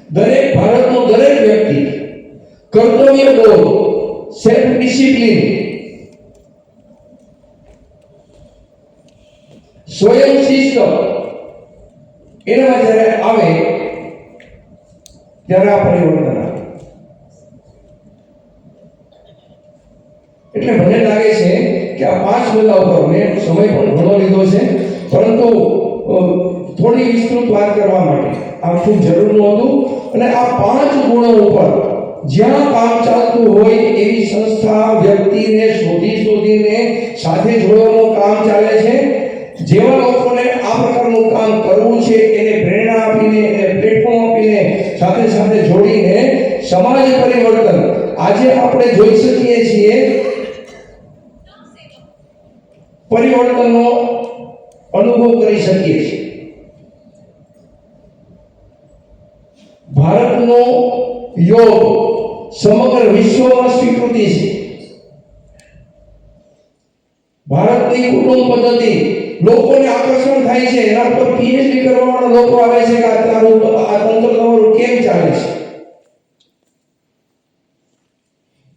દરેક ભારતનો દરેક વ્યક્તિ કર્તવ્ય બોધ, સેલ્ફ ડિસિપ્લિન, સ્વયં શિસ્ત એનામાં જ્યારે આવે ત્યારે આ પરિવર્તન આવે. એટલે મને લાગે છે કે આ પાંચ મુદ્દા ઉપર મેં સમય પણ ઘણો લીધો છે, પરંતુ થોડી વિસ્તૃત વાત કરવા માટે આ ખૂબ જરૂરનું હતું. અને આ પાંચ ગુણો ઉપર જ્યાં કામ ચાલતું હોય એવી સંસ્થા વ્યક્તિને શોધીને સાથે જોડવાનું કામ ચાલે છે. જેવા લોકોને આ પ્રકારનું કામ કરવું છે એને પ્રેરણા આપીને, એને પ્લેટફોર્મ આપીને, સાથે જોડીને સમાજ પરિવર્તન આજે આપણે જોઈ શકીએ છીએ. પરિવર્તનનો અનુભવ કરી શકીએ છીએ. ભારતનો યોગ સમગ્ર વિશ્વમાં સ્વીકૃતિ છે. ભારતની કુટુંબ પદ્ધતિ લોકોને આકર્ષણ થાય છે. એના પર પીએચડી કરવાવાળા લોકો આવે છે કે આ તંત્ર તમારું કેમ ચાલે છે.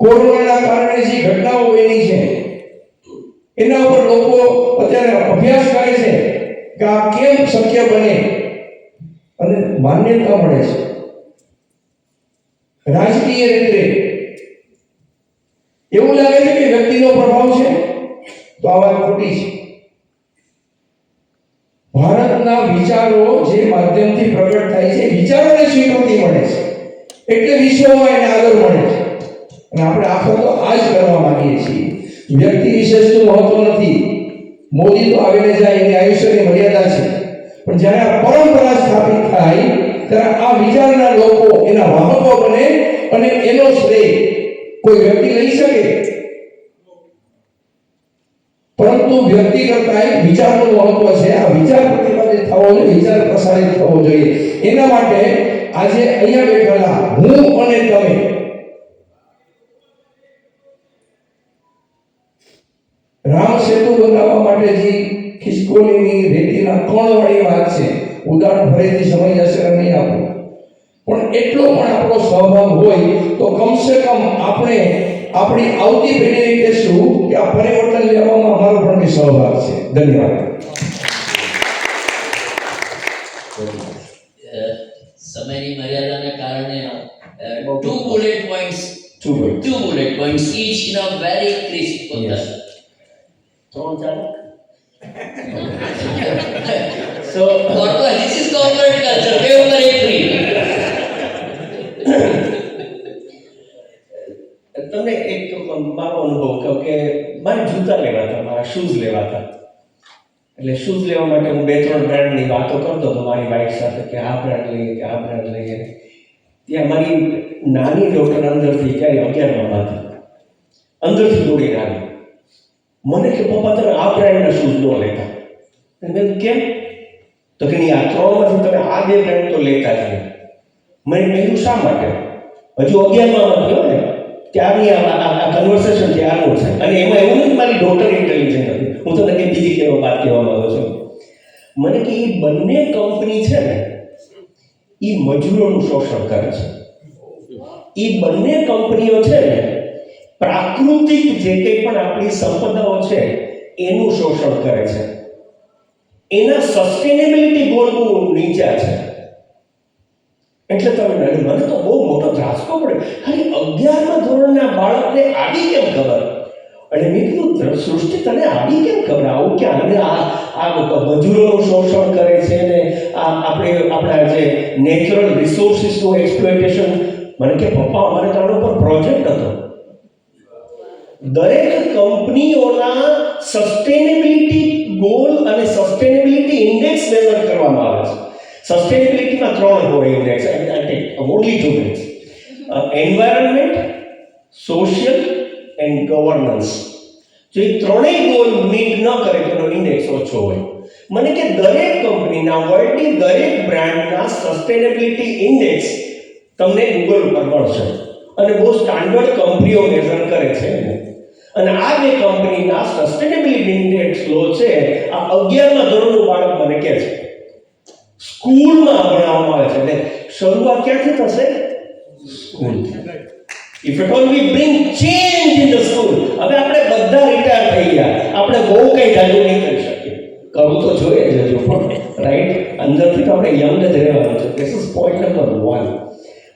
કોરોનાના કારણે જે ઘટનાઓ બની છે એના ઉપર લોકો અત્યારે અભ્યાસ કરે છે કે આ કેમ શક્ય બને અને માન્યતા મળે છે. રાજકીય રીતે એવું લાગે છે કે વ્યક્તિનો પ્રભાવ છે, તો આ વાત ખોટી છે. ભારતના વિચારો જે માધ્યમથી પ્રગટ થાય છે, વિચારોને સ્વીકૃતિ મળે છે એટલે વિશ્વમાં એને આગળ મળે છે. અને આપણે આખો તો આ જ કરવા માંગીએ છીએ. વ્યક્તિ વિશેષનું મહત્વ નથી. મોદી તો આવીને જાય, એની આયુષ્યની મર્યાદા છે. પણ જ્યારે આ પરંપરા સ્થાપિત થાય ત્યારે આ વિચારના લોકો એના વાહકો બને અને એનો શ્રેય કોઈ વ્યક્તિ લઈ શકે, પરંતુ વ્યક્તિ કરતા વિચારનું મહત્વ છે. આ વિચાર પ્રતિપાદિત થવો જોઈએ, વિચાર પ્રસારિત થવો જોઈએ. એના માટે આજે અહીંયા બેઠેલા હું અને તમે રામ સેતુ બનાવવા માટે જે ખિસકોલીની રેતીના કણવાળી વાત છે, ઉદાહરણ ફરીથી સમય જશે નહીં આપું, પણ એટલો પણ આપણો સ્વભાવ હોય તો કમસે કમ આપણે આપણી આવતી પેઢીને કહેશું કે આ પરિવર્તન લેવામાં અમારો પણ સહભાગ છે. ધન્યવાદ. સમયની મર્યાદાને કારણે two bullet points each in a very crisp Yes. ત્રણ ચાર. so this is corporate culture, pay over a free. તમને એક મારો અનુભવ કહું કે મારે જૂતા લેવા હતા, મારા શૂઝ લેવા હતા. એટલે શૂઝ લેવા માટે હું 2-3 બ્રાન્ડની વાતો કરતો હતો મારી વાઈફ સાથે કે આ બ્રાન્ડ લઈએ કે આ બ્રાન્ડ લઈએ. ત્યાં મારી નાની ડોટર અંદરથી ક્યારે 11માં હતી, અંદરથી દોડીને આવી. મને કે પપ્પા તમે આ બ્રાન્ડના શૂઝ ન લેતા. મેં કેમ? તો કે નહીં, આ 3માંથી તમે આ 2 બ્રાન્ડ તો લેતા જ નહીં. મેં કીધું શા માટે? હજુ 11માં હતો ને ત્યારની આ કન્વર્સેશન ત્યારનું છે. અને એમાં એવું નથી મારી ડોટર ઇન્ટેલિજન્ટ હતી, હું તમને કંઈ બીજી કેવો વાત કહેવા માંગુ છું. મને કે એ બંને કંપની છે ને એ મજૂરોનું શોષણ કરે છે. એ બંને કંપનીઓ છે ને પ્રાકૃતિક જે કંઈ પણ આપણી સંપદાઓ છે એનું શોષણ કરે છે. એના સસ્ટેનેબિલિટી ગોલ બહુ નીચા છે. એટલે તમે મને તો બહુ મોટો ધ્રાસકો પડે, ખાલી 11મા ધોરણના બાળકને આવી કેમ ખબર? અને મેં કીધું સૃષ્ટિ તને આવી કેમ ખબર? આવું કે આને આ મજૂરોનું શોષણ કરે છે ને આપણા જે નેચરલ રિસોર્સિસનું એક્સપ્લોઇટેશન. મને કે પપ્પા અમારે તો આના ઉપર પ્રોજેક્ટ હતો. દરેક કંપનીઓના સસ્ટેનેબિલિટી ગોલ અને સસ્ટેનેબિલિટી ઇન્ડેક્સ મેઝર કરવામાં આવે છે. સસ્ટેનેબિલિટીમાં 3 હોય index, only 2 minutes: environment, social and governance. જો એ ત્રણેય ગોલ મીટ ન કરે તો એનો ઇન્ડેક્સ ઓછો હોય. મને કે દરેક કંપનીના, વર્લ્ડની દરેક બ્રાન્ડના સસ્ટેનેબિલિટી ઇન્ડેક્સ તમને ગૂગલ ઉપર મળશે અને બહુ સ્ટાન્ડર્ડ કંપનીઓ મેઝર કરે છે. અને આ બે કંપનીના સસ્ટેનેબિલિટી ઇન્ડેક્સ લો છે. આ 11મા ધોરણનું બાળક મને કહે છે સ્કૂલમાં ભણાવવામાં આવે છે. એટલે શરૂઆત ક્યાંથી થશે? સ્કૂલથી. If at all we bring change in the school. હવે આપણે બધા રિટાયર થઈ ગયા, આપણે બહુ કંઈ જાજુ નહીં કરી શકીએ. કરવું તો જોઈએ જ હજુ પણ, રાઈટ? અંદરથી તો આપણે યંગ જ રહેવાનું છે. This is point number 1.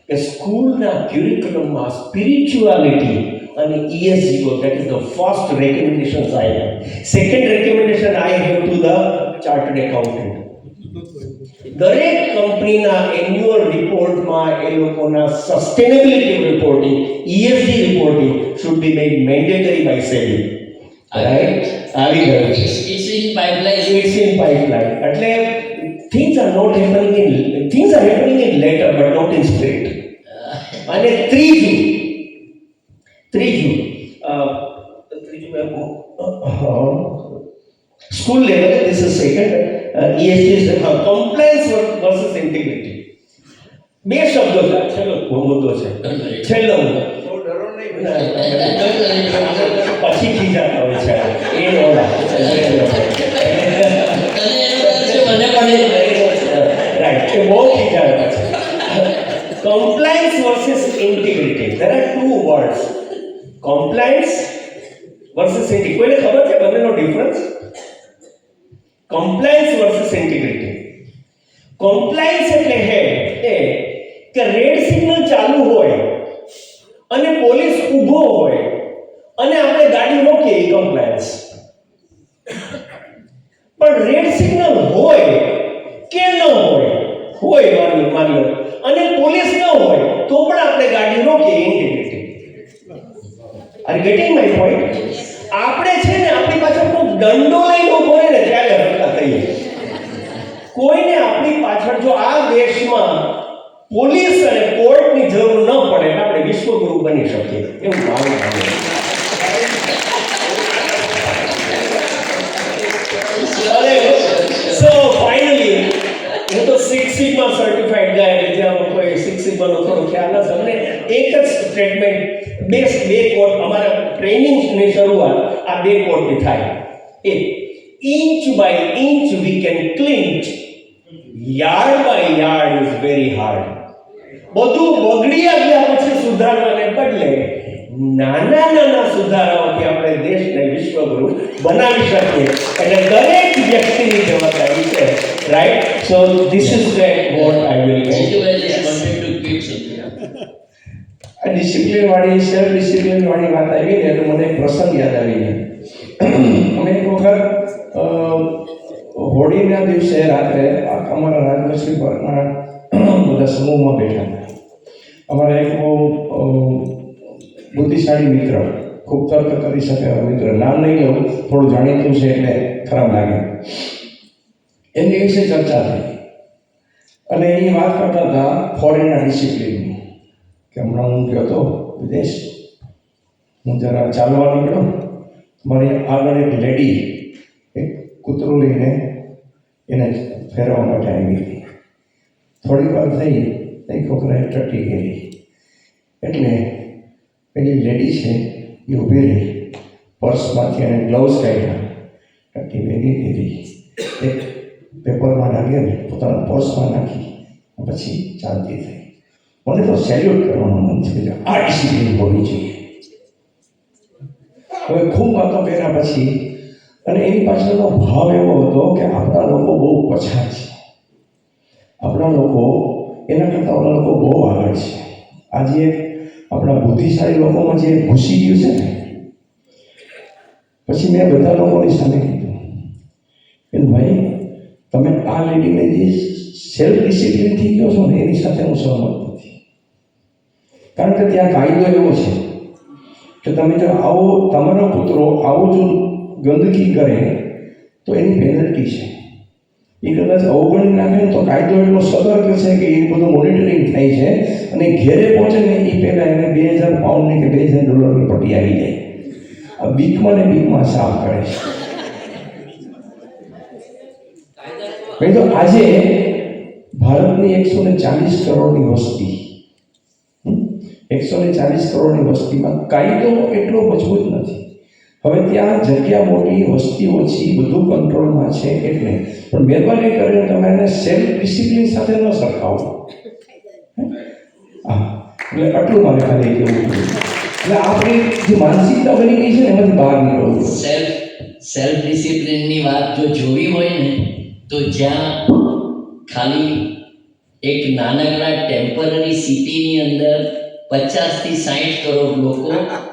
કે સ્કૂલના ક્યુરિક્યુલમમાં સ્પિરિચ્યુઆલિટી અને ESG go. That is the first recommendations I have. Second recommendation I have to the chartered accountant. દરેક કંપનીના એન્યુઅલ રિપોર્ટમાં એ લોકોના sustainability reporting, ESG reporting should be made mandatory by SEBI. Right? આવી ગયું છે. It's in pipeline. It's in pipeline. એટલે things are happening in letter but not in spirit. અને ત્રીજું સ્કૂલ લેવલે this is second. ESG is compliance versus integrity. બે શબ્દો છે. ચલો મુદ્દો છે. છેલ્લો મુદ્દો. પછી ખીજાતા હોય છે એ ઓલા. રાઈટ, એ બહુ ખીજાતા છે. Compliance versus integrity. There are 2 words. Compliance versus integrity. કોઈને ખબર છે બંનેનો difference? Compliance versus integrity. Compliance એટલે કે રેડ સિગ્નલ ચાલુ હોય અને પોલીસ ઊભો હોય અને આપણે ગાડી રોકીએ, એ કમ્પ્લાયન્સ. પણ રેડ સિગ્નલ હોય કે ન હોય માની લો, અને પોલીસ ન હોય તો પણ આપણે ગાડી રોકીએ, integrity. Are getting my point? આપણે છે ને આપણી પાછળ કોઈ દંડો લઈને ઉભો રહે ને ત્યારે હરકત થઈએ. કોઈને આપણી પાછળ જો આ દેશમાં પોલીસ અને કોર્ટની જરૂર ન પડે આપણે વિશ્વગુરુ બની શકીએ, એવું મારું માનવું. સો ફાઇનલી હું તો 6 સિગ્મા સર્ટિફાઈડ ગાય, એટલે જ્યાં કોઈ 6 સિગ્માનો થોડો ખ્યાલ નથી. અમને એક જ સ્ટેટમેન્ટ, બે કોટ, અમારા ટ્રેનિંગની શરૂઆત આ 2 કોટથી થાય. એક, inch by inch we can clinch, yard by yard is very hard. બધું બગડી ગયા પછી સુધારવાને બદલે નાના સુધારાઓથી આપણે દેશને વિશ્વગુરુ બનાવી શકીએ. એટલે દરેક વ્યક્તિની જવાબદારી છે, right? So this is what I will I just wanted to quick something. આ ડિસિપ્લિન વાળી, સેલ્ફ ડિસિપ્લિન વાળી વાત આવી ને તો મને એક પ્રસંગ યાદ આવી ગયો. અમે એક વખત હોળીના દિવસે રાત્રે અમારા રાજલક્ષ્મી પાર્કના બધા સમૂહમાં બેઠા હતા. અમારા એક બહુ બુદ્ધિશાળી મિત્ર, ખૂબ તર્ક કરી શકે એવા મિત્ર, નામ નહીં લઉં, થોડું જાણીતું છે એટલે ખરાબ લાગે, એમની વિશે ચર્ચા થઈ. અને એ વાત કરતા હતા ફોરેનના ડિસિપ્લિનની. કે હમણાં હું ગયો હતો વિદેશ, હું જરા ચાલવા નીકળ્યો, મારી આગળ એક લેડી એક કૂતરું લઈને એને ફેરવવા માટે આવી હતી. થોડી વાર થઈ, એક છોકરાએ ટટી ગઈ. એટલે પેલી લેડી છે એ ઊભી રહી, પર્સમાંથી એને ગ્લવ્સ કાઢ્યા, ટટી ભેગી દીધી, એક પેપરમાં નાખીને પોતાના પર્સમાં નાખી, પછી ચાલતી થઈ. મને તો સેલ્યુટ કરવાનું મન છે કે આ ડિસિપ્લિન હોવી જોઈએ. હવે ખૂબ વાતો કર્યા પછી, અને એની પાછળનો ભાવ એવો હતો કે આપણા લોકો બહુ પછાત છે. આપણા લોકો એના કરતાં ઓલા લોકો બહુ આગળ છે. આજે આપણા બુદ્ધિશાળી લોકોમાં જે ઘૂસી ગયું છે ને, પછી મેં બધા લોકોની સામે કીધું કે ભાઈ તમે આ લેડીને જે સેલ્ફ ડિસિપ્લિનથી કહો છો ને એની સાથે હું સહમત નથી. કારણ કે ત્યાં કાયદો એવો છે કે તમે જો આવો તમારો પુત્રો આવું જો ગંદકી કરે તો એની પેનલ્ટી છે. એ કદાચ અવગણી નાખે ને તો કાયદો એટલો સતર્ક છે કે એ બધું મોનિટરિંગ થાય છે અને ઘેરે પહોંચે ને એ પહેલાં એને $2000 કે $2000 પટ્ટી આવી જાય. આ બીકમાં ને બીકમાં સાફ કરે છે. ભાઈ તો આજે ભારતની 140 કરોડની વસ્તી, 140 કરોડની વસ્તીમાં કાયદો એટલો મજબૂત નથી. હવે ત્યાં જગ્યા મોટી, વસ્તી ઓછી, બધું કંટ્રોલમાં છે એટલે. પણ મહેરબાની કરીને તમે એને સેલ્ફ ડિસિપ્લિન સાથે ન સરખાવો. હા, એટલે આટલું મારે ખાલી કહેવું હતું. એટલે આપણી જે માનસિકતા બની ગઈ છે ને એમાંથી બહાર નીકળવું. સેલ્ફ ડિસિપ્લિનની વાત જો જોવી હોય ને તો જ્યાં ખાલી એક નાનકડા ટેમ્પરરી સિટીની અંદર 50 થી 60 કરોડ લોકો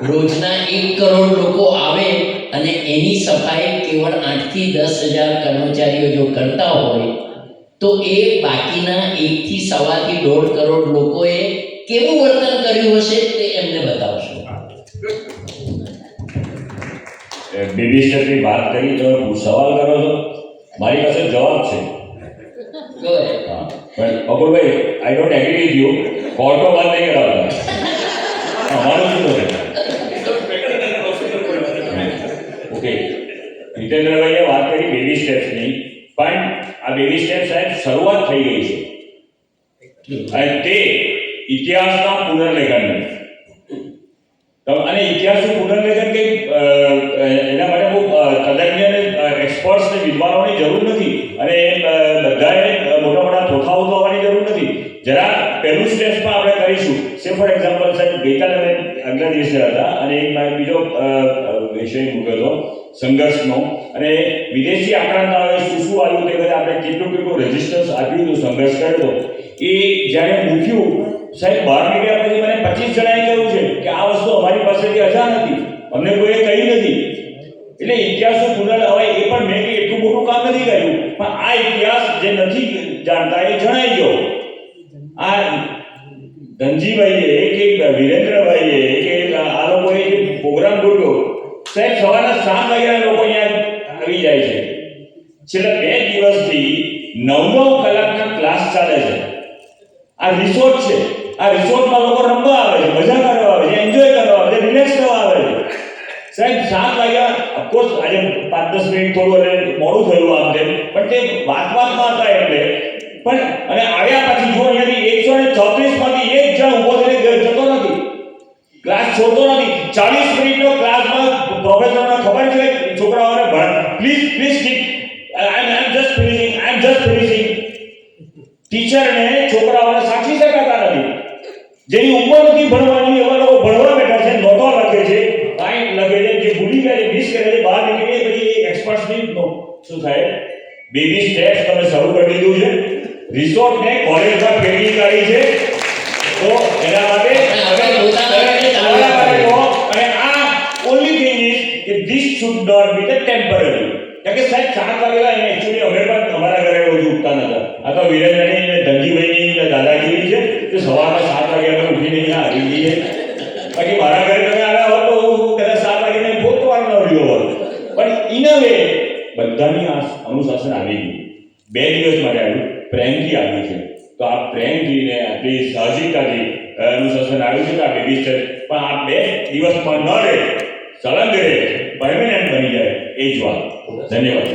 રોજના 1 કરોડ લોકો આવે અને એની સફાઈ કેવળ 8 થી 10,000 કર્મચારીઓ જો કરતા હોય તો એ બાકીના 1 થી 1.5 કરોડ લોકોએ કેવું વર્તન કર્યું હશે તે એમને બતાવશો. બેબી સ્ટેપની વાત કરી તો સવાલ કરો છો, મારી પાસે જવાબ છે. Go ahead. હા, પણ અપુરભાઈ, I don't agree with you. કોર્ટો બંધ નહીં કરાવતા. અમારું શું છે? ઓકે, જીતેન્દ્રભાઈએ વાત કરી બેબી સ્ટેપ્સની, પણ આ બેબી સ્ટેપ સાહેબ શરૂઆત થઈ ગઈ છે અને તે ઇતિહાસના પુનર્લેખનની. અને ઇતિહાસનું પુનર્લેખન કંઈ એના માટે બહુ તજજ્ઞ અને એક્સપર્ટ્સ ને વિદ્વાનોની જરૂર નથી અને બધાએ મોટા મોટા થોથાઓ તો આવવાની જરૂર નથી. જરા પહેલું સ્ટેપ્સમાં આપણે કરીશું. સે ફોર એક્ઝામ્પલ સાહેબ, ગઈકાલે મેં આગલા દિવસે હતા અને એક મારે બીજો વિષય મૂક્યો હતો સંઘર્ષનો, અને વિદેશી આક્રમણકારોએ શું શું આવ્યું તે બધા આપણે કેટલું રેઝિસ્ટન્સ આપ્યું હતું, સંઘર્ષ કર્યો હતો. એ જ્યારે મૂક્યું સાહેબ, બહાર નીકળ્યા પછી મને 25 જણાએ કહ્યું છે કે આ વસ્તુ અમારી પાસેથી અજાણ હતી, અમને કોઈએ કહી નથી. એટલે ઇતિહાસનું પુનર હવે એ પણ મેં એટલું મોટું કામ નથી કર્યું, પણ આ ઇતિહાસ જે નથી જાણતા એ જણાઈ ગયો. આ ધનજીભાઈએ કે વિરેન્દ્રભાઈએ કે આ લોકોએ જે પ્રોગ્રામ ગોઠવ્યો સાહેબ, સવારના 7 વાગ્યાના લોકો અહીંયા આવી જાય છે. છેલ્લા 2 દિવસથી 9 કલાકના ક્લાસ ચાલે છે. આ રિસોર્ટ છે, આ રિસોર્ટમાં લોકો રમવા આવે છે, મજા કરવા આવે છે, એન્જોય કરવા આવે છે, રિલેક્સ કરવા આવે છે. સાહેબ 7 વાગ્યા, ઓફકોર્સ આજે 5-10 મિનિટ થોડું મોડું થયું આમ તેમ, પણ તે વાતમાં હતા એટલે. પણ અને આવ્યા પછી જો અહીંયાથી 134 માંથી એક જણ ઊભો થઈને જતો નથી, ક્લાસ છોડતો નથી. 40 મિનિટનો ક્લાસમાં પ્રોફેસરને ખબર છે છોકરાઓને please keep I am just finishing. ટીચરને છોકરાઓને સાચી શકાતા નથી. જેની ઉંમર નથી ભણવાની એવા લોકો ભણવા બેઠા છે, નોટો લખે છે, કાંઈ લખે છે, જે ભૂલી ગયા છે, મિસ કરે છે, બહાર નીકળીએ પછી એક્સપર્ટ્સની શું થાય. બેબી સ્ટેપ્સ તમે શરૂ કરી દીધું છે. રિસોર્ટને કોલેજમાં ફેરવી કાઢી છે, તો એના માટે અને આ ઓનલી થિંગ ઇઝ કે this should not be the temporary. કારણ કે સાહેબ 7 વાગેલા એને એકચ્યુઅલી અમે પણ અમારા ઘરે રોજ ઉઠતા નતા. આ તો વિરેન્દ્રની ને ધનજીભાઈની દાદાગીરી છે કે સવારના 7 વાગે અમે ઉઠીને અહીંયા આવી જઈએ. બાકી મારા ઘરે તમે આવ્યા હોત તો હું કદાચ 7 વાગે ગોતવાનો ન રહ્યો હોત. પણ ઇન અ વે બધાની આ અનુશાસન આવી ગયું. 2 દિવસ માટે આવ્યું, પ્રેમથી આવ્યું છે. તો આ પ્રેમથીને આપણી સાહજિકતાથી અનુશાસન આવ્યું છે કે આ બેબી સ્ટેપ. પણ આ 2 દિવસમાં ન રહે, સળંગ રહે, પરમેનન્ટ બની જાય, એ જ વાત. ધન્યવાદ.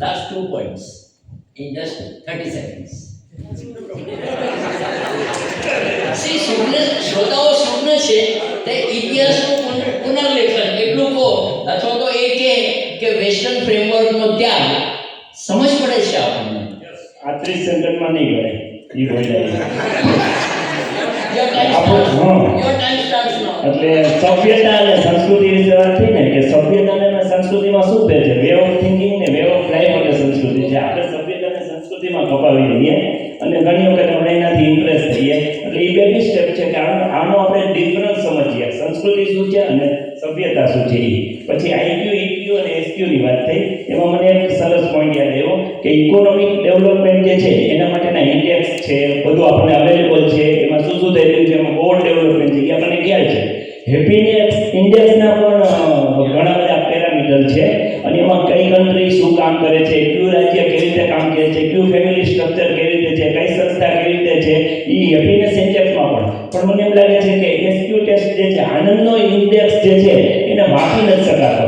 Last 2 points in just 30 seconds. See, શ્રોતાઓ સ્વપ્ન છે તે ઇતિહાસનું પુનર્લેખન એટલું કહો અથવા તો એ કે વેસ્ટર્ન ફ્રેમવર્કનો ત્યાગ સમજ પડે છે આપણને. આ 30 સેકન્ડમાં નહીં ગણે એ બોલ્યા. Your time starts now. એટલે સભ્યતા અને સંસ્કૃતિ વિશે વાત થઈ ને કે સભ્યતા અને સંસ્કૃતિમાં શું ફેર છે? વે ઓફ થિંકિંગ ને વે ઓફ લાઈફ અને સંસ્કૃતિ છે. આપણે સભ્યતા અને સંસ્કૃતિમાં કપાવી દઈએ છે એ. પછી આઈક્યુ ઇક્યુ અને એસક્યુની વાત થઈ, એમાં મને એક સરસ પોઈન્ટ યાદ આવ્યો કે ઇકોનોમિક ડેવલપમેન્ટ જે છે એના માટેના ઇન્ડેક્સ છે, બધું આપણને અવેલેબલ છે, એમાં શું શું થઈ રહ્યું છે, એમાં ઓવર ડેવલપમેન્ટ છે, એ આપણને ખ્યાલ છે. હેપીનેસ ઇન્ડેક્સના પણ ઘણા બધા પેરામીટર છે અને એમાં કઈ કન્ટ્રી શું કામ કરે છે, કયું રાજ્ય કેવી રીતે કામ કરે છે, કયું ફેમિલી સ્ટ્રક્ચર કેવી રીતે છે, કઈ સંસ્થા કેવી રીતે છે, એ હેપીનેસ ઇન્ડેક્સમાં પણ મને એમ લાગે છે કે એસક્યુ ટેસ્ટ જે છે, આનંદનો ઇન્ડેક્સ જે છે એને માપી નથી શકાતો.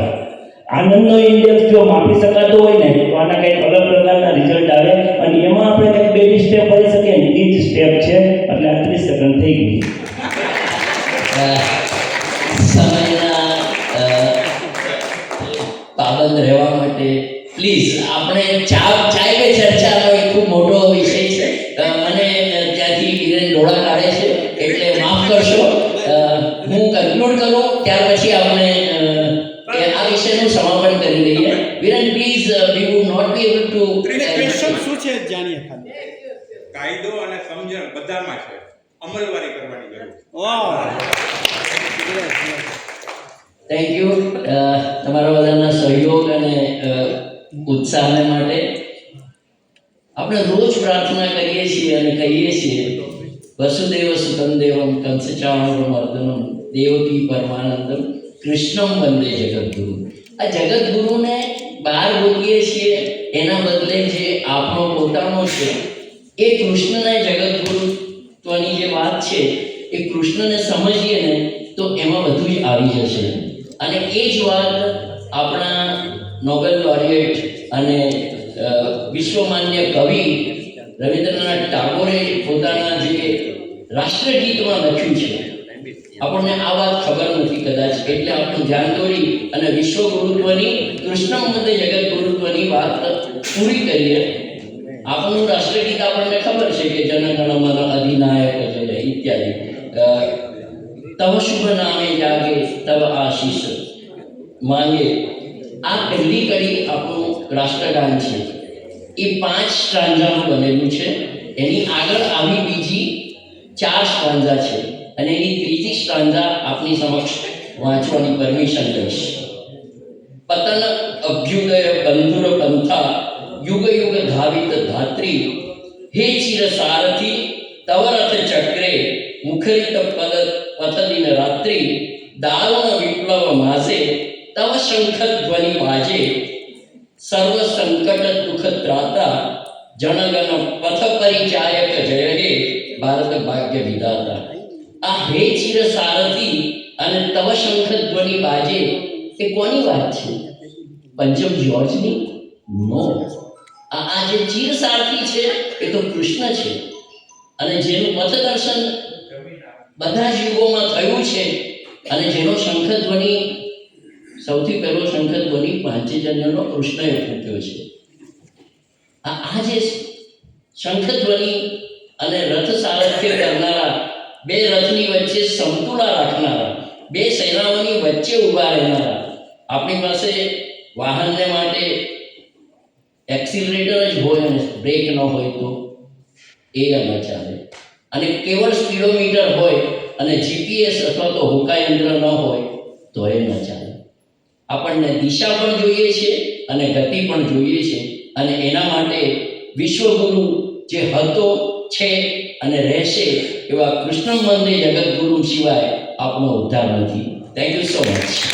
આનંદનો ઇન્ડેક્સ જો માપી શકાતો હોય ને તો આના કંઈક અલગ પ્રકારના રિઝલ્ટ આવે અને એમાં આપણે કંઈક બેબી સ્ટેપ કરી શકીએ ને એ જ સ્ટેપ છે. એટલે આ 30 સેકન્ડ થઈ ગઈ. સમયના પાબંદ રહેવા માટે પ્લીઝ આપણે ચાય પે ચર્ચાનો એક ખૂબ મોટો વિષય છે. મને ત્યાંથી વિરેન ડોળા કાઢે છે એટલે માફ કરશો. હું કન્ક્લુડ કરું ત્યાર પછી આપણે આ વિષયનું સમાપન કરી દઈએ. Viren please, we would not be able to. Question શું છે જાણીએ ખાલી. કાયદો અને સમજણ બધામાં છે, અમલવારી કરવાની જરૂર છે. વાહ, થેન્ક યુ તમારા બધાના સહયોગ અને ઉત્સાહને માટે. આપણે રોજ પ્રાર્થના કરીએ છીએ અને કહીએ છીએ વસુદેવ સુતં દેવમ કંસચાણૂરમર્દનમ દેવકી પરમાનંદમ કૃષ્ણમ વંદે જગદગુરુ. આ જગદગુરુને બહાર બોલીએ છીએ એના બદલે જે આપણો પોતાનો છે એ કૃષ્ણના જગદગુરુત્વની જે વાત છે એ કૃષ્ણને સમજીએ ને તો એમાં બધું જ આવી જશે. અને એ જ વાત આપણા નોબેલ લોરિએટ અને વિશ્વમાન્ય કવિ રવિન્દ્રનાથ ટાગોરે પોતાના જે રાષ્ટ્રગીતમાં લખ્યું છે, આપણને આ વાત ખબર નથી કદાચ, એટલે આપણું ધ્યાન દોરી અને વિશ્વ ગુરુત્વની કૃષ્ણ વંદે જગત ગુરુત્વની વાત પૂરી કરીએ. આપણું રાષ્ટ્રગીત આપણને ખબર છે કે જન ગણ મન અધિનાયક જય ઇત્યાદિ. તવ શુભ નામે જાગે તવ આશીષ માંગે. આ પહેલી કડી આપણું રાષ્ટ્રગાન છે. એ 5 સ્ટ્રાન્ઝાનું બનેલું છે. એની આગળ આવી બીજી 4 સ્ટ્રાન્ઝા છે અને એની ત્રીજી સ્ટ્રાન્ઝા આપની સમક્ષ વાંચવાની પરમિશન લઈશ. પતન અભ્યુદય બંધુર પંથા યુગ યુગ ધાવિત ધાત્રી હે ચિર સારથી તવ રથ ચક્રે મુખરિત પદ પથદિન રાત્રિ દારુણ વિપ્લવ માસે તવ શંખ ધ્વનિ વાજે સર્વ સંકટ દુઃખ ત્રાતા જનગણ પથ પરિચાયક જય હે ભારત ભાગ્ય વિધાતા. આ હે ચિર સારથી અને તવ શંખ ધ્વનિ વાજે એ કોની વાત છે? પંચમ જ્યોર્જની? નો. આ જે ચિર સારથી છે એ તો કૃષ્ણ છે અને જેનું પથદર્શન બધા જ યુગોમાં થયું છે અને જેનો શંખધ્વનિ સૌથી પહેલો શંખધ્વનિ પાંચજન્યનો કૃષ્ણએ ફૂંક્યો છે. આ જે શંખધ્વનિ અને રથ સારથ્ય કરનારા, બે રથની વચ્ચે સમતુલા રાખનારા, બે સેનાઓની વચ્ચે ઊભા રહેનારા, આપણી પાસે વાહનને માટે એક્સિલરેટર જ હોય અને બ્રેક ન હોય તો એ ન ચાલે. અને કેવળ સ્પીડોમીટર હોય અને જીપીએસ અથવા તો હોકાયંત્ર ન હોય તો એ ન ચાલે. આપણને દિશા પણ જોઈએ છે અને ગતિ પણ જોઈએ છે અને એના માટે વિશ્વગુરુ જે હતો, છે અને રહેશે એવા કૃષ્ણ વંદે જગદગુરુ સિવાય આપણો ઉદ્ધાર નથી. Thank you so much.